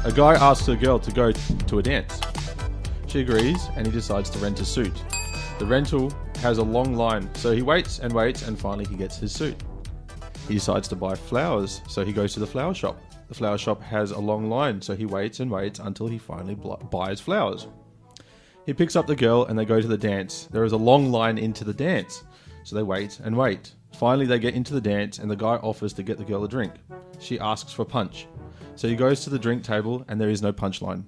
A guy asks a girl to go to a dance. She agrees and he decides to rent a suit. The rental has a long line, so he waits and waits and finally he gets his suit. He decides to buy flowers, so he goes to the flower shop. The flower shop has a long line, so he waits and waits until he finally buys flowers. He picks up the girl and they go to the dance. There is a long line into the dance, so they wait and wait. Finally, they get into the dance and the guy offers to get the girl a drink. She asks for punch. So he goes to the drink table and there is no punch line.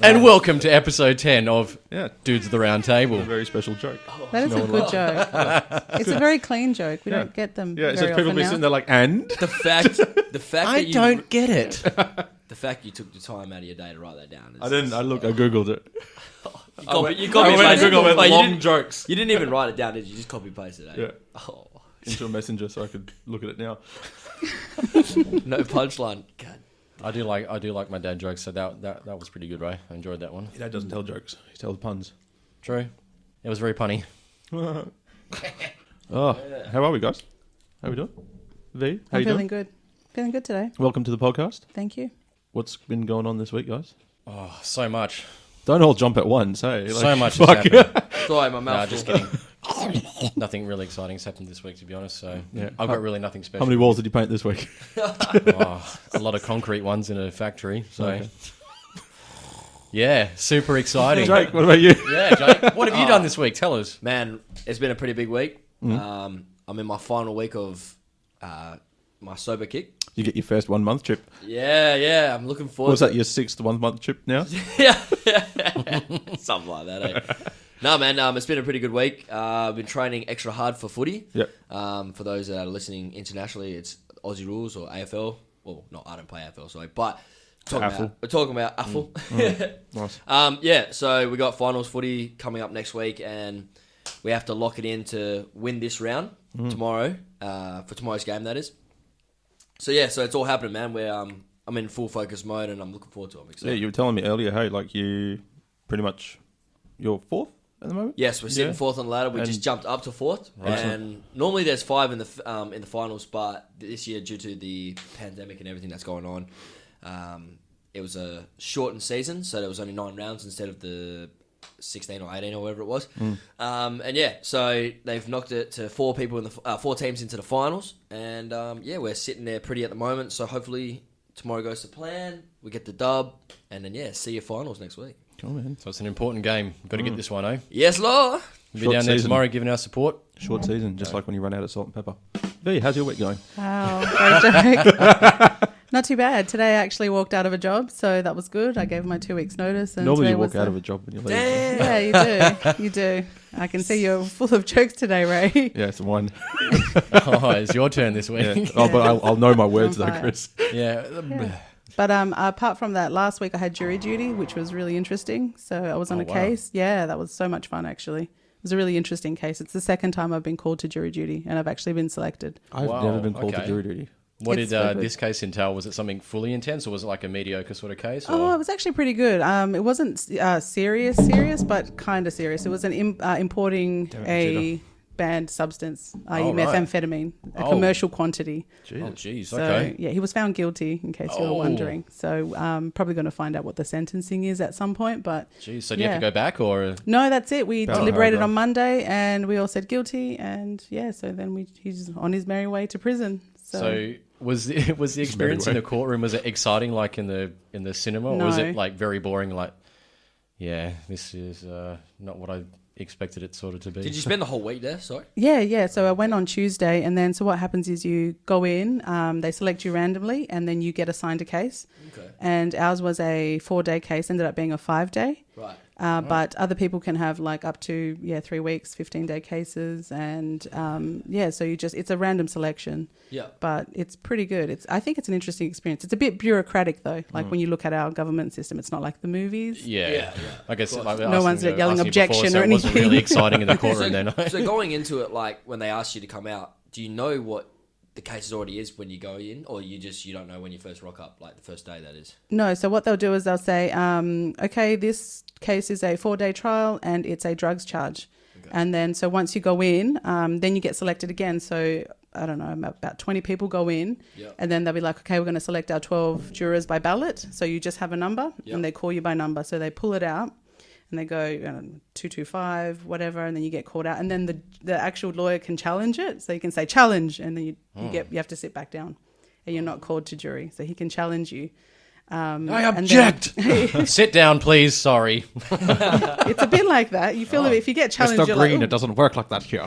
And welcome to episode 10 of Dudes at the Round Table. A very special joke. That is a good joke. It's a very clean joke. We don't get them very so people often be now. sitting there like, and? The fact I that you don't get it. The fact you took the time out of your day to write that down. I didn't. I googled it. You copy pasted. Long jokes. You didn't even write it down, did you? You just copy pasted it. Yeah. Oh, Into a messenger so I could look at it now. no punchline. God. I do like my dad jokes, so that was pretty good, Ray. I enjoyed that one. Your dad doesn't tell jokes. He tells puns. True. It was very punny. How are we, guys? How we doing? V, how I'm you feeling doing? good. Feeling good today. Welcome to the podcast. Thank you. What's been going on this week, guys? Oh, so much. Don't all jump at once, hey? So much has happened. Sorry, my mouth. Nah, just kidding. Nothing really exciting has happened this week, to be honest. So Yeah. I've got really nothing special. How many walls did you paint this week? A lot of concrete ones in a factory. So Okay. yeah, super exciting. Jake, what about you? Yeah, Jake. What have you done this week? Tell us. Man, it's been a pretty big week. I'm in my final week of my sober kick. You get your first 1 month trip. Yeah. I'm looking forward. Was that your sixth 1 month trip now? Yeah. Something like that, eh? No, man, it's been a pretty good week. I've been training extra hard for footy. Yep. For those that are listening internationally, it's Aussie Rules or AFL. Well, no, I don't play AFL, sorry. But we're talking about AFL. Nice. So we got finals footy coming up next week, and we have to lock it in to win this round tomorrow, for tomorrow's game, that is. So it's all happening, man. I'm in full focus mode, and I'm looking forward to it. I'm excited. Yeah, you were telling me earlier, hey, like you're fourth at the moment? Yes, we're sitting fourth on the ladder. We just jumped up to fourth, and normally there's 5 in the finals, but this year, due to the pandemic and everything that's going on, it was a shortened season, so there was only 9 rounds instead of the 16 or 18 or whatever it was. So they've knocked it to 4 people in the 4 teams into the finals, and we're sitting there pretty at the moment. So hopefully tomorrow goes to plan. We get the dub, and then see your finals next week. Cool, man. So it's an important game. Got to get this one, eh? Yes, Lord. We'll be down there tomorrow giving our support. Short season, just like when you run out of salt and pepper. V, how's your week going? Wow, great joke. Not too bad. Today I actually walked out of a job, so that was good. I gave my 2 weeks notice. And Normally today you walk was out of a job when you leave. Yeah, you do. You do. I can see you're full of jokes today, Ray. Yeah, it's one. Oh, it's your turn this week. Yeah. Oh, but I'll know my words though, fire. Chris. Yeah. But apart from that, last week I had jury duty, which was really interesting. So I was on a case. Yeah, that was so much fun, actually. It was a really interesting case. It's the second time I've been called to jury duty, and I've actually been selected. I've never been called to jury duty. What It's did so good. this case entail? Was it something fully intense, or was it like a mediocre sort of case? Or? Oh, it was actually pretty good. It wasn't serious, but kind of serious. It was an importing a banned substance, methamphetamine, a commercial quantity. Jeez. Oh, jeez. So, Okay. yeah, he was found guilty, in case you were wondering. So probably going to find out what the sentencing is at some point. But Jeez. So do you have to go back, or? No, that's it. We About deliberated paragraph. on Monday, and we all said guilty. And so then he's on his merry way to prison. So was the experience in the courtroom, was it exciting like in the cinema, or was it like very boring? Like, yeah, this is not what I expected it sort of to be. Did you spend the whole week there? Sorry. Yeah. So I went on Tuesday, and then so what happens is you go in, they select you randomly, and then you get assigned a case. Okay. And ours was a 4-day case, ended up being a 5-day. Right. But other people can have like up to 3 weeks, 15-day cases, and so it's a random selection. Yeah. But it's pretty good. I think it's an interesting experience. It's a bit bureaucratic though. Like when you look at our government system, it's not like the movies. Yeah. I guess like, No one's yelling objection so or it wasn't anything. really exciting in the courtroom then. So going into it, like when they ask you to come out, do you know what the case already is when you go in, or you don't know when you first rock up, like the first day that is? No, so what they'll do is they'll say, okay, this case is a 4-day trial and it's a drugs charge. Okay. And then so once you go in, then you get selected again. So I don't know, about 20 people go in, Yep. and then they'll be like, okay, we're going to select our 12 jurors by ballot. So you just have a number, Yep. and they call you by number. So they pull it out, and they go 225, whatever, and then you get called out. And then the actual lawyer can challenge it. So you can say challenge, and then you have to sit back down, and you're not called to jury. So he can challenge you. I object. Sit down, please. Sorry. It's a bit like that. You feel if you get challenged, Mr. you're Green, like, it doesn't work like that here.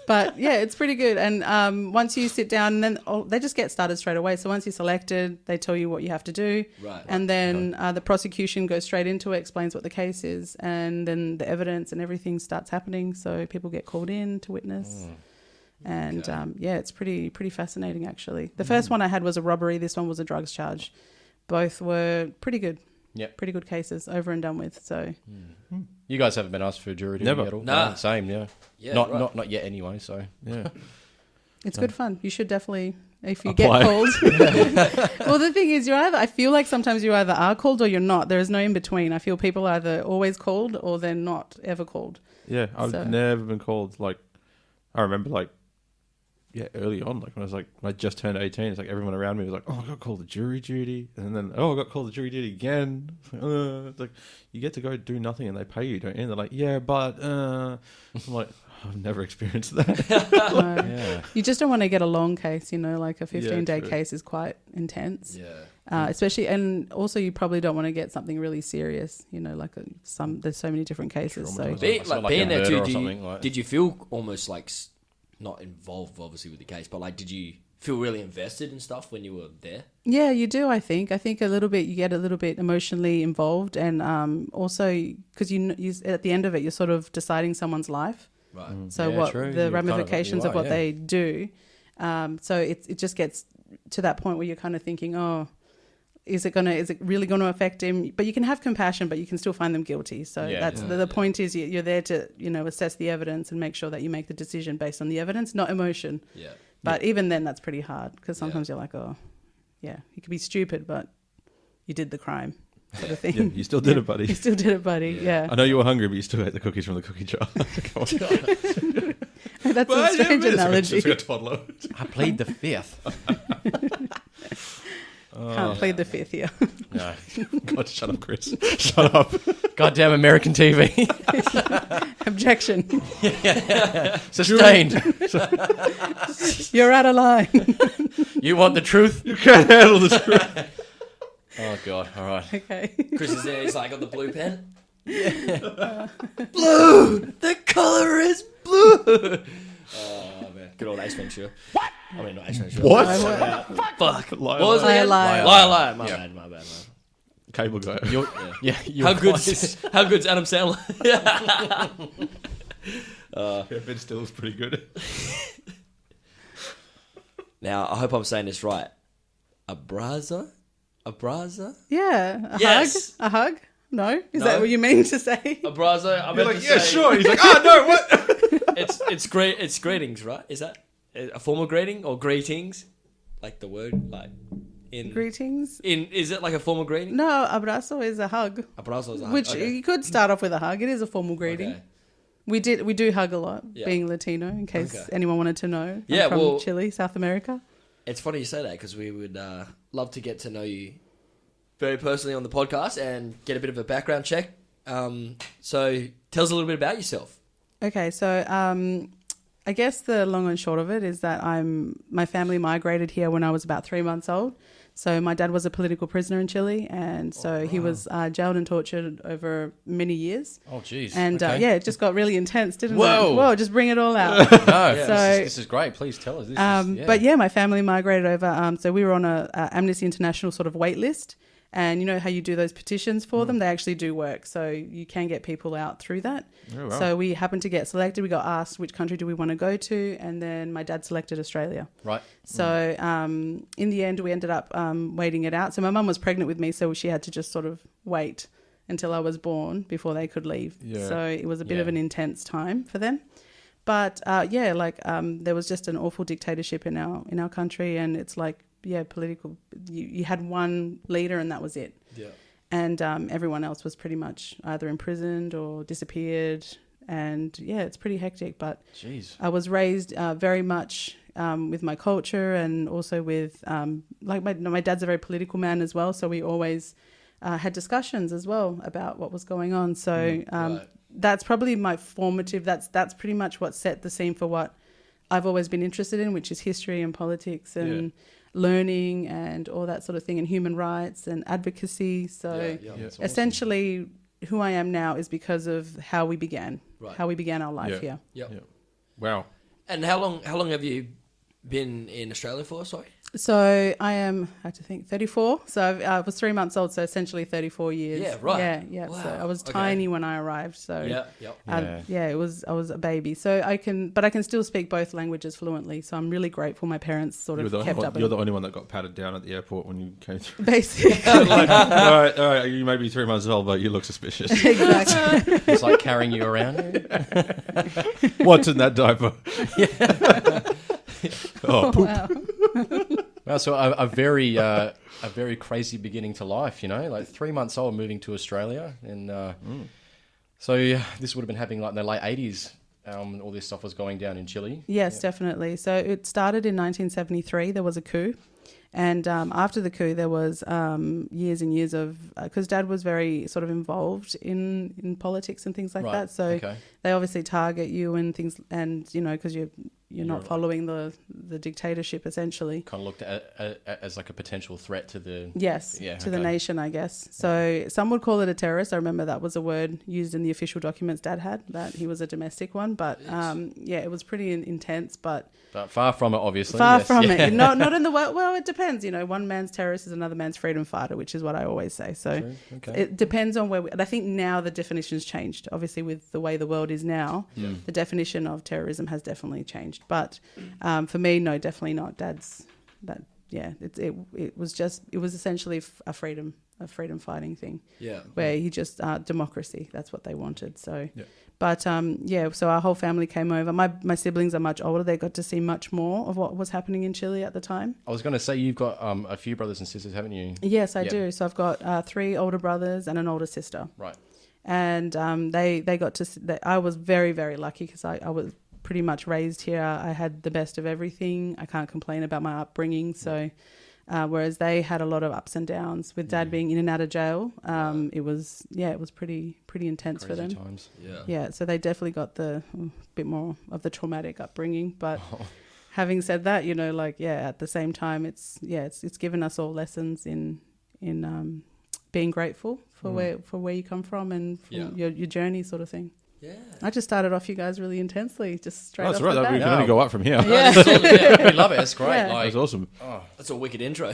but yeah, it's pretty good. And once you sit down, and then they just get started straight away. So once you're selected, they tell you what you have to do. Right. And then the prosecution goes straight into it, explains what the case is, and then the evidence and everything starts happening. So people get called in to witness. And it's pretty fascinating, actually. The first one I had was a robbery. This one was a drugs charge. Both were pretty good. Yep. Pretty good cases, over and done with. So You guys haven't been asked for jury duty Never. at all? Nah. No, same, yeah. Yeah, Not yet anyway, so. Yeah. it's good fun. You should definitely, if you Apply. get called. Well, the thing is, I feel like sometimes you either are called or you're not. There is no in between. I feel people are either always called or they're not ever called. Yeah, I've So- never been called. Like, I remember, early on, when I just turned 18, it's like everyone around me was like, oh, I got called to jury duty. And then, oh, I got called to jury duty again. It's like, you get to go do nothing and they pay you, don't you? And they're like, yeah, but, I'm like, I've never experienced that. Yeah. You just don't want to get a long case, like a 15-day true. case is quite intense. Yeah. Especially, and also you probably don't want to get something really serious, there's so many different cases. So It's not like being a there murder too, or something, like- did you feel almost not involved, obviously, with the case, but did you feel really invested in stuff when you were there? yeah, you do. I think a little bit. You get a little bit emotionally involved, and also because you at the end of it, you're sort of deciding someone's life. Right. So Yeah, what true. the You ramifications of are, what yeah. they do. So it just gets to that point where you're kind of thinking, oh, is it really gonna affect him? But you can have compassion, but you can still find them guilty. So Yeah, that's the point is you're there to assess the evidence and make sure that you make the decision based on the evidence, not emotion. Yeah. But even then, that's pretty hard because sometimes you're like, oh, yeah, you could be stupid, but you did the crime, sort of thing. Yeah, you still did it, buddy. You still did it, buddy. Yeah. I know you were hungry, but you still ate the cookies from the cookie jar. Come on. That's a strange analogy. It's like a toddler. I plead the fifth. Can't plead the fifth here. No. God, shut up, Chris. Shut up. Goddamn American TV. Objection. Sustained. You're out of line. You want the truth? You can't handle this, Chris. Oh, God. All right. Okay. Chris is there, he's got the blue pen. Blue! The colour is blue! Oh, man. Good old Ace Ventura. What? I mean, not Ace Ventura. What? Fuck. Liar, What was it liar. again? Liar. Liar. My Yeah. bad, my bad. Cable guy. You're, Yeah. you're How close. good's Adam Sandler? Ben Still's pretty good. Now, I hope I'm saying this right. Abraza? Yeah. Yes. A hug? No? Is No. that what you mean to say? Abraza? I You're meant like, to yeah, say- sure. He's like, oh, no, what? It's great. It's greetings, right? Is that a form of greeting or greetings? Like the word, in Greetings? is it like a formal greeting? No, abrazo is a hug. Abrazo is a hug. Which Okay. you could start off with a hug. It is a formal greeting. Okay. We do hug a lot, Yeah. being Latino, in case Okay. anyone wanted to know. I'm Yeah, from well- Chile, South America. It's funny you say that because we would love to get to know you very personally on the podcast and get a bit of a background check. So tell us a little bit about yourself. Okay, so I guess the long and short of it is that my family migrated here when I was about 3 months old. So my dad was a political prisoner in Chile, and so he was jailed and tortured over many years. Oh, jeez. And Okay. yeah, it just got really intense, didn't Whoa. it? Whoa, just bring it all out. No, So- this is great. Please tell us. This is, But yeah, my family migrated over. So we were on a Amnesty International sort of wait list. And you know how you do those petitions for them? They actually do work. So you can get people out through that. Oh, wow. So we happened to get selected. We got asked which country do we want to go to. And then my dad selected Australia. Right. So in the end, we ended up waiting it out. So my mum was pregnant with me. So she had to just sort of wait until I was born before they could leave. Yeah. So it was a bit Yeah. of an intense time for them. But there was just an awful dictatorship in our country. And it's like, yeah, political. You had one leader and that was it. Yeah. And everyone else was pretty much either imprisoned or disappeared and yeah, it's pretty hectic. But Jeez. I was raised very much with my culture, and also with like my dad's a very political man as well, so we always had discussions as well about what was going on. So that's probably my formative. That's pretty much what set the scene for what I've always been interested in, which is history and politics and learning and all that sort of thing, and human rights and advocacy. So essentially, who I am now is because of how we began our life here. Yep. Wow. And how long have you been in Australia for? Sorry. So I am, I have to think, 34. So I was 3 months old, so essentially 34 years. Yeah, right. Yeah. Wow. So I was tiny when I arrived. So I was a baby. So I can still speak both languages fluently. So I'm really grateful my parents sort of kept up. You're the only one that got patted down at the airport when you came through. Basically. Like, all right, you may be 3 months old, but you look suspicious. Exactly. It's like carrying you around. What's in that diaper? Oh, poop. Wow. Well, so a very crazy beginning to life, you know, like 3 months old, moving to Australia, and so this would have been happening like in the late 80s. All this stuff was going down in Chile. Yes, definitely. So it started in 1973. There was a coup. And after the coup, there was years and years of... Because Dad was very sort of involved in politics and things like that. So they obviously target you and things... And, you know, because you're not following the dictatorship, essentially. Kind of looked at as like a potential threat to the... Yes, to the nation, I guess. So some would call it a terrorist. I remember that was a word used in the official documents Dad had, that he was a domestic one. But, it was pretty intense, but far from it, obviously. Far from it. Not in the world. Well, it depends. You know, one man's terrorist is another man's freedom fighter, which is what I always say. So it depends on where and I think now the definition's changed. Obviously, with the way the world is now, the definition of terrorism has definitely changed. But for me, no, definitely not. Dad's that. Yeah, it was essentially a freedom fighting thing. Yeah, where he just democracy. That's what they wanted. So. Yeah. But so our whole family came over. My siblings are much older. They got to see much more of what was happening in Chile at the time. I was going to say, you've got a few brothers and sisters, haven't you? Yes, I do. So I've got 3 older brothers and an older sister. Right. And they got to... I was very, very lucky because I was pretty much raised here. I had the best of everything. I can't complain about my upbringing. So... whereas they had a lot of ups and downs with Dad being in and out of jail. It was pretty intense for them. Times. So they definitely got the bit more of the traumatic upbringing. But having said that, you know, like at the same time, it's given us all lessons in being grateful for where you come from and for your journey, sort of thing. Yeah, I just started off you guys really intensely, just straight off the bat. We can only go up from here. Yeah. We love it. It's great. Yeah. Like, that's awesome. Oh, that's a wicked intro.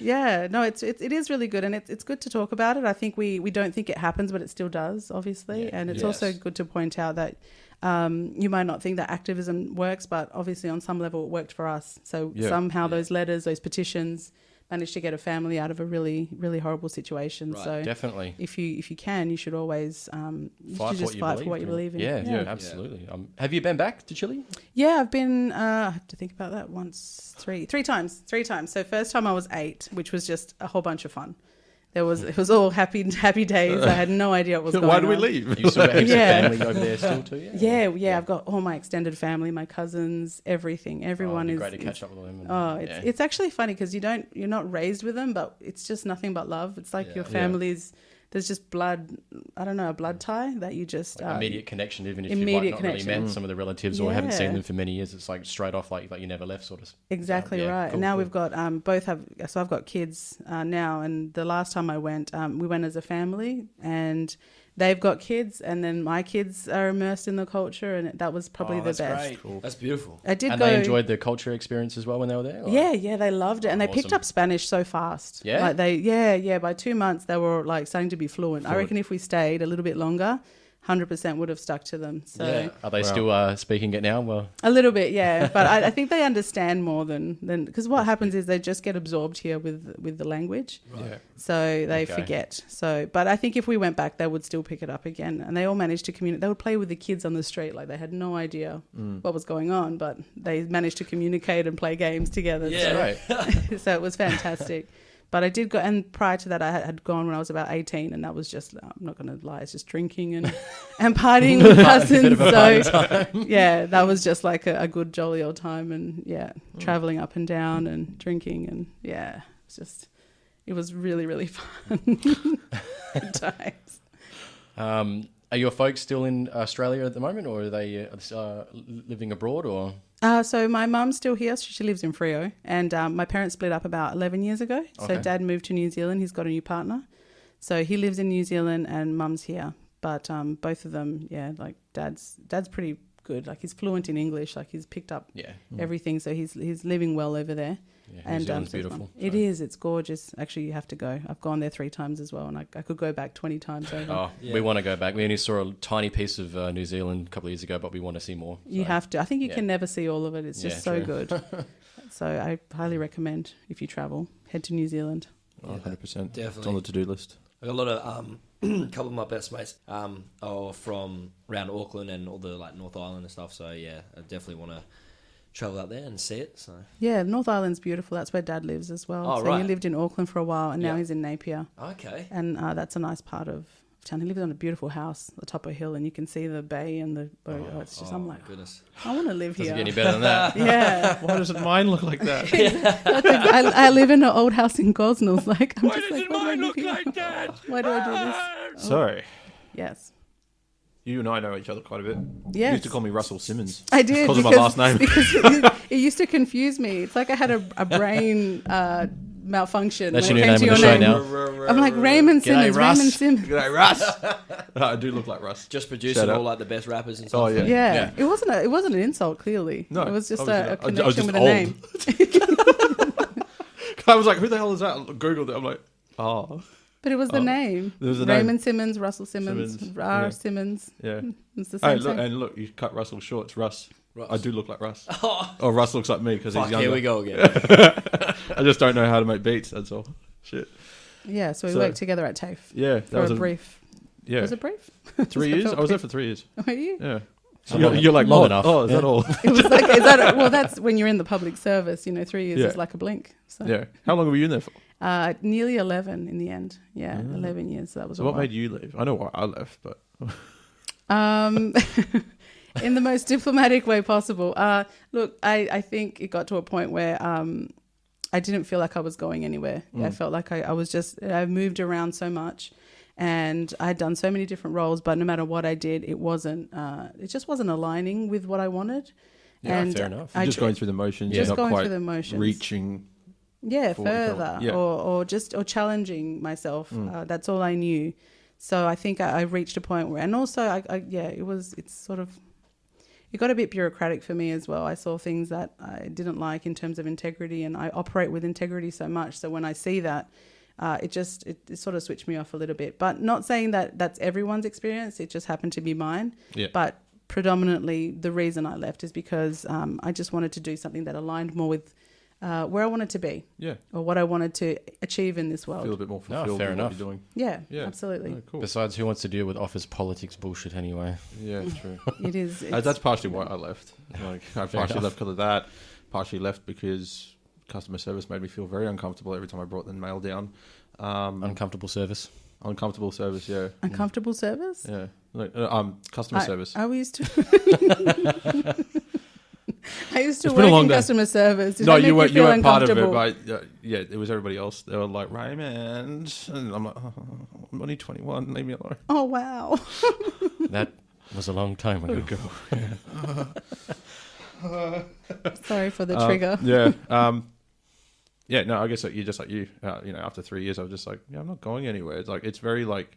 No, it is really good, and it's good to talk about it. I think we don't think it happens, but it still does, obviously. And it's also good to point out that you might not think that activism works, but obviously on some level it worked for us. So somehow those letters, those petitions, managed to get a family out of a really, really horrible situation. Right. So definitely, if you can, you should always fight for what you believe in. Yeah, absolutely. Have you been back to Chile? Yeah, I've been. I have to think about that. Three times. So first time I was 8, which was just a whole bunch of fun. It was all happy days. I had no idea what was going on. Why do we leave? You still got family over there still too? Yeah. I've got all my extended family, my cousins, everything. Everyone is great to catch up with them. It's actually funny because you're not raised with them, but it's just nothing but love. It's like your family's. There's just blood, I don't know, a blood tie that you just... Like immediate connection, even if you might not really met some of the relatives or haven't seen them for many years. It's like straight off, like you never left sort of. Exactly right. Cool, and now we've got, so I've got kids now, and the last time I went, we went as a family, and they've got kids, and then my kids are immersed in the culture, and that was probably the best. Great. Cool. That's beautiful. They enjoyed the culture experience as well when they were there? Like? Yeah, they loved it, and they picked up Spanish so fast. Yeah? Like by 2 months, they were like starting to be fluent. I reckon if we stayed a little bit longer, 100% would have stuck to them. So are they still speaking it now? Well, a little bit, yeah. But I think they understand more than because what happens is they just get absorbed here with the language. Right. So they forget. So, but I think if we went back, they would still pick it up again. And they all managed to communicate. They would play with the kids on the street like they had no idea what was going on, but they managed to communicate and play games together. Yeah, right. So it was fantastic. But I did go, and prior to that, I had gone when I was about 18, and that was just, I'm not going to lie, it's just drinking and partying with cousins. So, yeah, that was just like a good, jolly old time, and traveling up and down and drinking, and it was really, really fun at times. Are your folks still in Australia at the moment, or are they living abroad, or? So my mum's still here. So she lives in Freo, and my parents split up about 11 years ago. So Dad moved to New Zealand. He's got a new partner. So he lives in New Zealand and Mum's here. But both of them, like Dad's pretty good. Like he's fluent in English. Like he's picked up everything. So he's living well over there. Yeah, New Zealand's beautiful. It is. It's gorgeous. Actually, you have to go. I've gone there 3 times as well, and I could go back 20 times over. Oh, we want to go back. We only saw a tiny piece of New Zealand a couple of years ago, but we want to see more. You have to. I think you can never see all of it. It's just so good. So I highly recommend, if you travel, head to New Zealand. 100%. Definitely. It's on the to-do list. I got a lot of a couple of my best mates are from around Auckland and all the like North Island and stuff. So yeah, I definitely want to travel out there and see it. So yeah, North Island's beautiful. That's where Dad lives as well. Oh, so right. he lived in Auckland for a while, and now he's in Napier. Okay. And that's a nice part of town. He lives on a beautiful house at the top of a hill, and you can see the bay and the boat. It's just, I'm like, goodness, I want to live Doesn't here. get any better than that. Yeah. Why doesn't mine look like that? I live in an old house in Gosnells. Like, I'm why just doesn't like, mine look like that? Why do I do this? So, Yes. you and I know each other quite a bit. Yes. You used to call me Russell Simmons. I did. Because of my last name. Because it used to confuse me. It's like I had a brain malfunction. That's when your it new came name to on the your show name. now. I'm like Raymond Simmons. Russ. Raymond Simmons. G'day, Russ. I do look like Russ. Just producing Shout out. all like the best rappers and stuff. Oh, yeah. Yeah. It wasn't an insult. Clearly, No, it was just obviously a not. I was connection just with a old. name. I was like, who the hell is that? I Googled it. I'm like, oh. But it was the name. There was a name. Raymond Simmons, Russell Simmons, Yeah. Simmons. Yeah. It's the Hey, same thing. look, you cut Russell short. It's Russ. Russ. I do look like Russ. Oh, Or Russ looks like me because he's fuck, younger. here we go again. I just don't know how to make beats. That's all. Shit. Yeah, so we So- worked together at TAFE Yeah, that for was a brief. Yeah, Was it brief? 3 years. I was there for 3 years. Were you? Yeah. So You're like long oh, enough. Oh, is that all? It was like, well, that's when you're in the public service. 3 years Yeah. is like a blink. So. Yeah. How long were you in there for? Nearly 11 in the end. Yeah, 11 years. So that was So a what while. made you leave? I know why I left, but In the most diplomatic way possible. Look, I think it got to a point where I didn't feel like I was going anywhere. I felt like I moved around so much, and I had done so many different roles, but no matter what I did, it just wasn't aligning with what I wanted. Yeah, and fair enough. you're just going through the motions. Just You're not going quite through the motions. reaching. Yeah, for what you felt. further Yeah. or challenging myself. That's all I knew. So I think I reached a point where, and also it got a bit bureaucratic for me as well. I saw things that I didn't like in terms of integrity, and I operate with integrity so much. So when I see that, it sort of switched me off a little bit. But not saying that that's everyone's experience. It just happened to be mine. Yeah. But predominantly the reason I left is because I just wanted to do something that aligned more with where I wanted to be, Yeah. or what I wanted to achieve in this Feel a world. bit more No, fulfilled fair with enough. what you're doing. Yeah, Yeah. absolutely. Oh, cool. Besides, who wants to deal with office politics bullshit anyway? Yeah, true. It is. That's partially why I left. Like, I partially enough. left because of that. Partially left because customer service made me feel very uncomfortable every time I brought the mail down. Uncomfortable service. Uncomfortable service, yeah. Uncomfortable service. Yeah. Like, customer service. I used to. I used to It's been a work long in day. customer service. Did No, that make you weren't. You feel weren't part of it, uncomfortable? but yeah, it was everybody else. They were like Raymond, and I'm like, oh, I'm only 21. Leave me alone. Oh wow! That was a long time ago. Sorry for the trigger. Yeah. Yeah. No, I guess you're just like you. After 3 years, I was just like, yeah, I'm not going anywhere. It's like it's very like,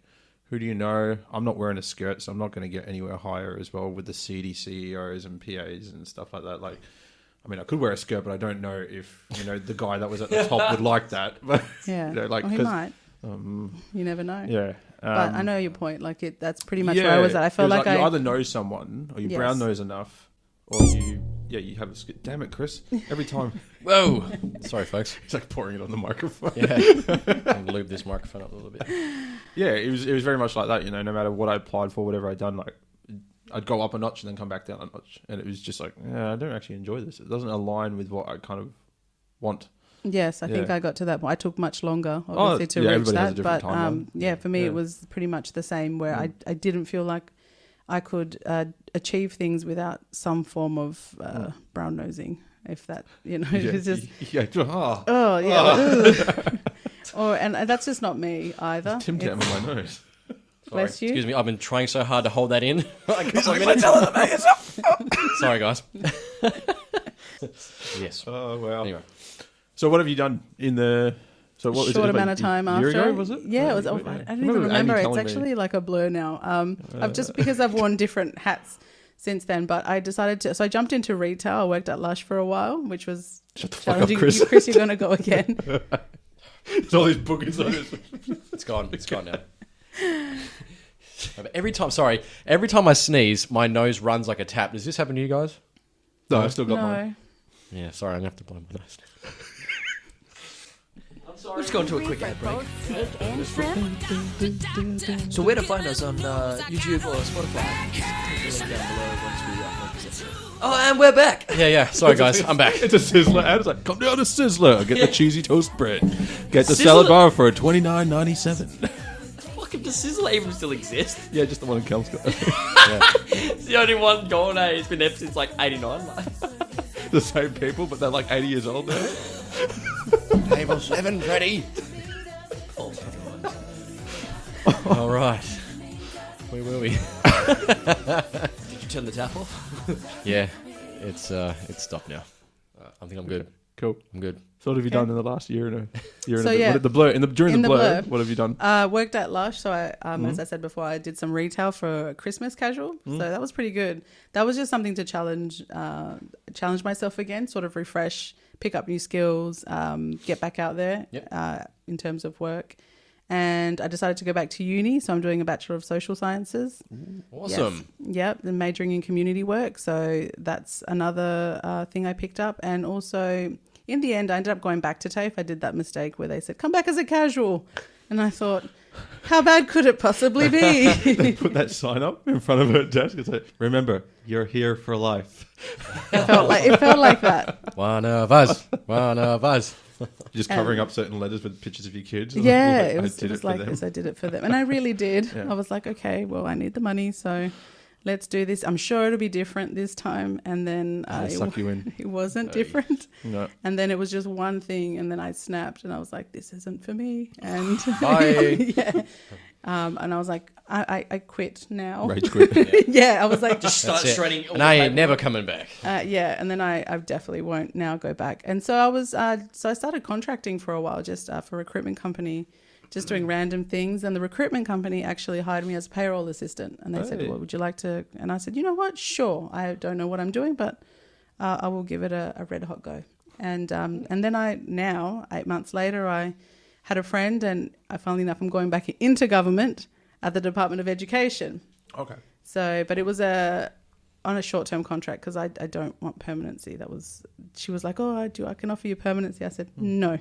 who do you know? I'm not wearing a skirt, so I'm not going to get anywhere higher as well with the seedy CEOs and PAs and stuff like that. Like, I mean, I could wear a skirt, but I don't know if the guy that was at the top would like that. But Yeah, like well, he 'cause, might. You never know. yeah. But I know your point. Like that's pretty much where I was at. I felt it was like you either know someone or you Yes. brown nose enough, or you have a skirt. Damn it, Chris! Every time Whoa! Sorry, folks. he's like pouring it on the microphone. Yeah. I'll lube this microphone up a little bit. Yeah, it was very much like that. No matter what I applied for, whatever I'd done, like I'd go up a notch and then come back down a notch, and it was just like, yeah, I don't actually enjoy this. It doesn't align with what I kind of want. Yes, I think Yeah. I got to that point. I took much longer, obviously, to reach everybody has a that. different But timeline. for me, Yeah. it was pretty much the same. Where I didn't feel like I could achieve things without some form of brown nosing. If that, it was just and that's just not me either. Tim Tam on my nose. Bless you. Excuse me, I've been trying so hard to hold that in. Sorry, guys. Yes. Oh wow. Anyway. So what have you done in the? So what was Short it? amount of time a year after. ago, was it? Yeah, it was. I don't even remember. It's actually like a blur now. I've just because I've worn different hats since then. But I decided to. So I jumped into retail. I worked at Lush for a while, which was Shut the fuck up, challenging. Chris. Chris, you're gonna go again. There's all these bookings on this. It's gone. It's gone now. Every time I sneeze, my nose runs like a tap. Does this happen to you guys? No, I've still got mine. No. Yeah, sorry, I'm going to have to blow my nose. I'm sorry. Let's go into a quick ad break. Take and trip. So where to find us on YouTube or Spotify? Just take the link down below once we upload this episode. Oh, and we're back. Yeah. Sorry, guys. I'm back. It's a Sizzler ad. It's like, come down to Sizzler. Get the cheesy toast bread. Get the Sizzler? salad bar for $29.97. Fucking does Sizzler even still exist? Yeah, just the one in Kelmscott. It's the only one going. It's been there since like '89. The same people, but they're like 80 years old now. Table 7, ready. All right. Where were we? Did you turn the tap off? Yeah, it's stopped now. I think I'm good. Cool. I'm good. So what have you done in the last year and a year and So, a bit? yeah. During In the the blur, blur. what have you done? Worked at Lush, so I, as I said before, I did some retail for Christmas casual, so that was pretty good. That was just something to challenge myself again, sort of refresh, pick up new skills, get back out there in terms of work. And I decided to go back to uni, so I'm doing a Bachelor of Social Sciences. Awesome. Yes. Yep, and majoring in community work, so that's another thing I picked up. And also, in the end, I ended up going back to TAFE. I did that mistake where they said, come back as a casual. And I thought, how bad could it possibly be? They put that sign up in front of her desk and said, remember, you're here for life. It felt like that. One of us. One of us. Just covering up certain letters with pictures of your kids. Yeah, Like, it was like this. I did it for them. And I really did. Yeah. I was like, okay, well, I need the money, so let's do this. I'm sure it'll be different this time. And then suck you in. it wasn't different. No. And then it was just one thing. And then I snapped and I was like, this isn't for me. And Bye. yeah. And I was like, I quit now. Rage quit. Yeah, I was like, Just start That's it. shredding. all And I the ain't never coming back. yeah, and then I definitely won't now go back. And so I was, so I started contracting for a while, just for a recruitment company, just doing random things. And the recruitment company actually hired me as a payroll assistant. And they said, Hey. well, would you like to? And I said, you know what? Sure. I don't know what I'm doing, but I will give it a red hot go. And then now 8 months later, I had a friend, and funnily enough, I'm going back into government at the Department of Education. Okay. So, but it was on a short-term contract because I don't want permanency. She was like, oh, I can offer you permanency. I said, no.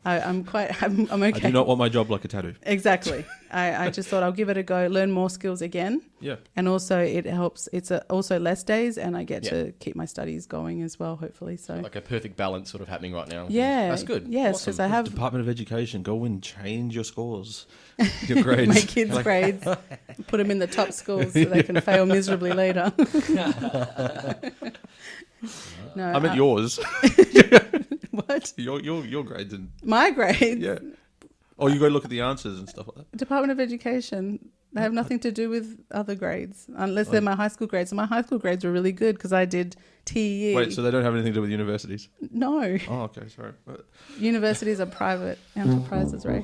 I'm okay. I do not want my job like a tattoo. Exactly. I just thought I'll give it a go, learn more skills again. Yeah. And also it helps. It's also less days and I get to keep my studies going as well, hopefully. So Like a perfect balance sort of happening right now. yeah. That's good. Yes, Awesome. because I have Department of Education, go and change your scores. Your grades. my kids' grades, put them in the top schools so they can fail miserably later. No, I meant yours. what? Your grades and My grades? yeah. Or you go look at the answers and stuff like that. Department of Education. They have nothing to do with other grades, unless they're my high school grades. And my high school grades were really good because I did TE. Wait, so they don't have anything to do with universities? No, Oh, okay, sorry. universities are private enterprises, right?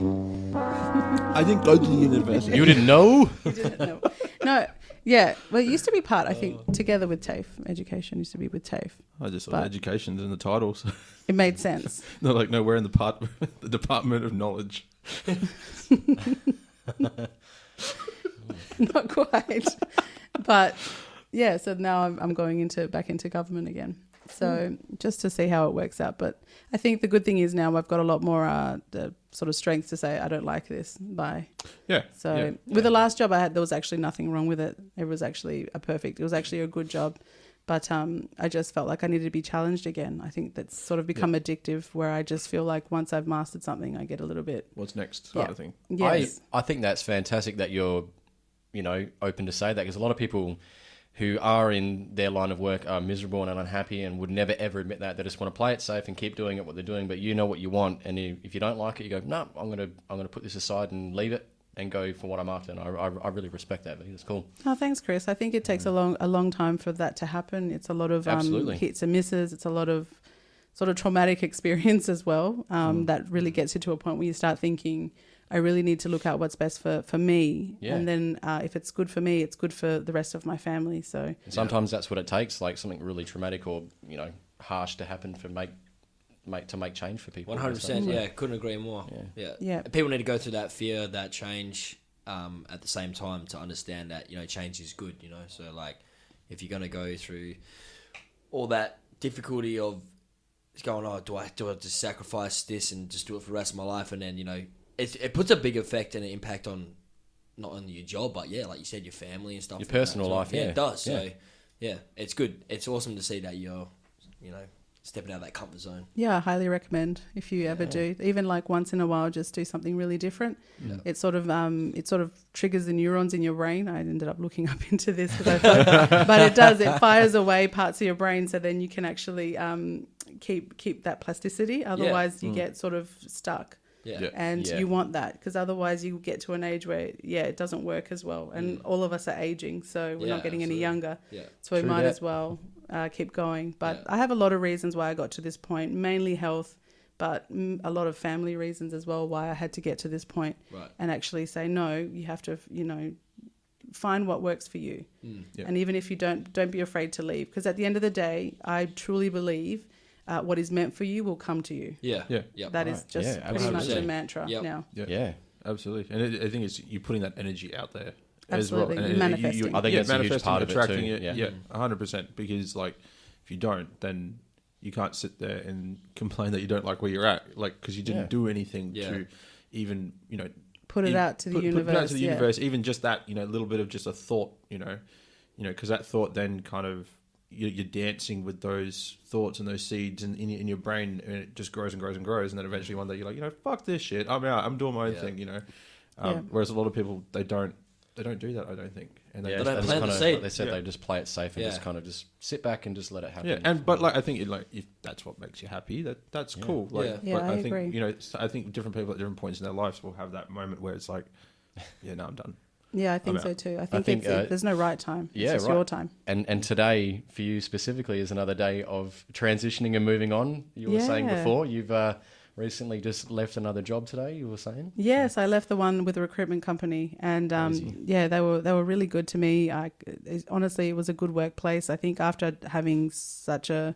I didn't go to the university. You didn't know? You didn't know. No, yeah. Well, it used to be part, I think, together with TAFE. Education used to be with TAFE. I just thought But- education's in the title. So It made sense. no, like no, we're in the Department of Knowledge. Not quite, but yeah. So now I'm going back into government again. So just to see how it works out. But I think the good thing is now I've got a lot more the sort of strength to say I don't like this. Bye. Yeah. So yeah. with the last job I had, there was actually nothing wrong with it. It was actually it was actually a good job. But I just felt like I needed to be challenged again. I think that's sort of become addictive, where I just feel like once I've mastered something, I get a little bit... What's next kind of thing. Yes. I think that's fantastic that you're, open to say that, because a lot of people who are in their line of work are miserable and unhappy and would never ever admit that. They just want to play it safe and keep doing it what they're doing, but you know what you want, and if you don't like it, you go, no, I'm gonna put this aside and leave it and go for what I'm after. And I really respect that. It's cool. Oh, thanks, Chris. I think it takes a long time for that to happen. It's a lot of hits and misses. It's a lot of sort of traumatic experience as well, that really gets you to a point where you start thinking, I really need to look out what's best for me. Yeah. And then if it's good for me, it's good for the rest of my family. So and sometimes that's what it takes, like something really traumatic or, harsh to happen to make change for people. 100%. Yeah, couldn't agree more. Yeah. People need to go through that fear, that change at the same time to understand that, change is good, So, like, if you're going to go through all that difficulty of going, do I just sacrifice this and just do it for the rest of my life? And then, it puts a big effect and an impact on not only your job, but like you said, your family and stuff. Your personal life, it does. So, it's good. It's awesome to see that you're, stepping out of that comfort zone. Yeah, I highly recommend if you ever do. Even like once in a while, just do something really different. Yeah. It sort of triggers the neurons in your brain. I ended up looking up into this because I thought, but it does. It fires away parts of your brain, so then you can actually keep that plasticity. Otherwise, you get sort of stuck. Yeah. And you want that, because otherwise you get to an age where, it doesn't work as well. And all of us are aging, so we're not getting any younger. Yeah. So we might as well keep going. But I have a lot of reasons why I got to this point, mainly health, but a lot of family reasons as well why I had to get to this point and actually say, no, you have to, find what works for you. And even if you don't be afraid to leave, because at the end of the day, I truly believe what is meant for you will come to you. That is just pretty much a mantra now. Yeah, absolutely. And I think it's you putting that energy out there absolutely. as well. And manifesting. I think that's a huge part of attracting it too. Yeah, 100%. Because like, if you don't, then you can't sit there and complain that you don't like where you're at, like, because you didn't do anything to even put it out to the universe. Put it out to the universe. Even just that little bit of just a thought, because that thought then kind of. You're dancing with those thoughts and those seeds in your brain, and it just grows and grows and grows, and then eventually one day you're like, fuck this shit, I'm out, I'm doing my own thing, Whereas a lot of people they don't do that, I don't think, and they don't plant the seed. Like they said, they just play it safe and just kind of just sit back and just let it happen. But like I think if that's what makes you happy, that's cool. Like, but I think agree. I think different people at different points in their lives will have that moment where it's like, no, I'm done. Yeah, I think so too. I think there's no right time. It's just your time. And today, for you specifically, is another day of transitioning and moving on. You were saying before, you've recently just left another job today, you were saying? Yes, I left the one with a recruitment company. And they were really good to me. Honestly, it was a good workplace. I think after having such a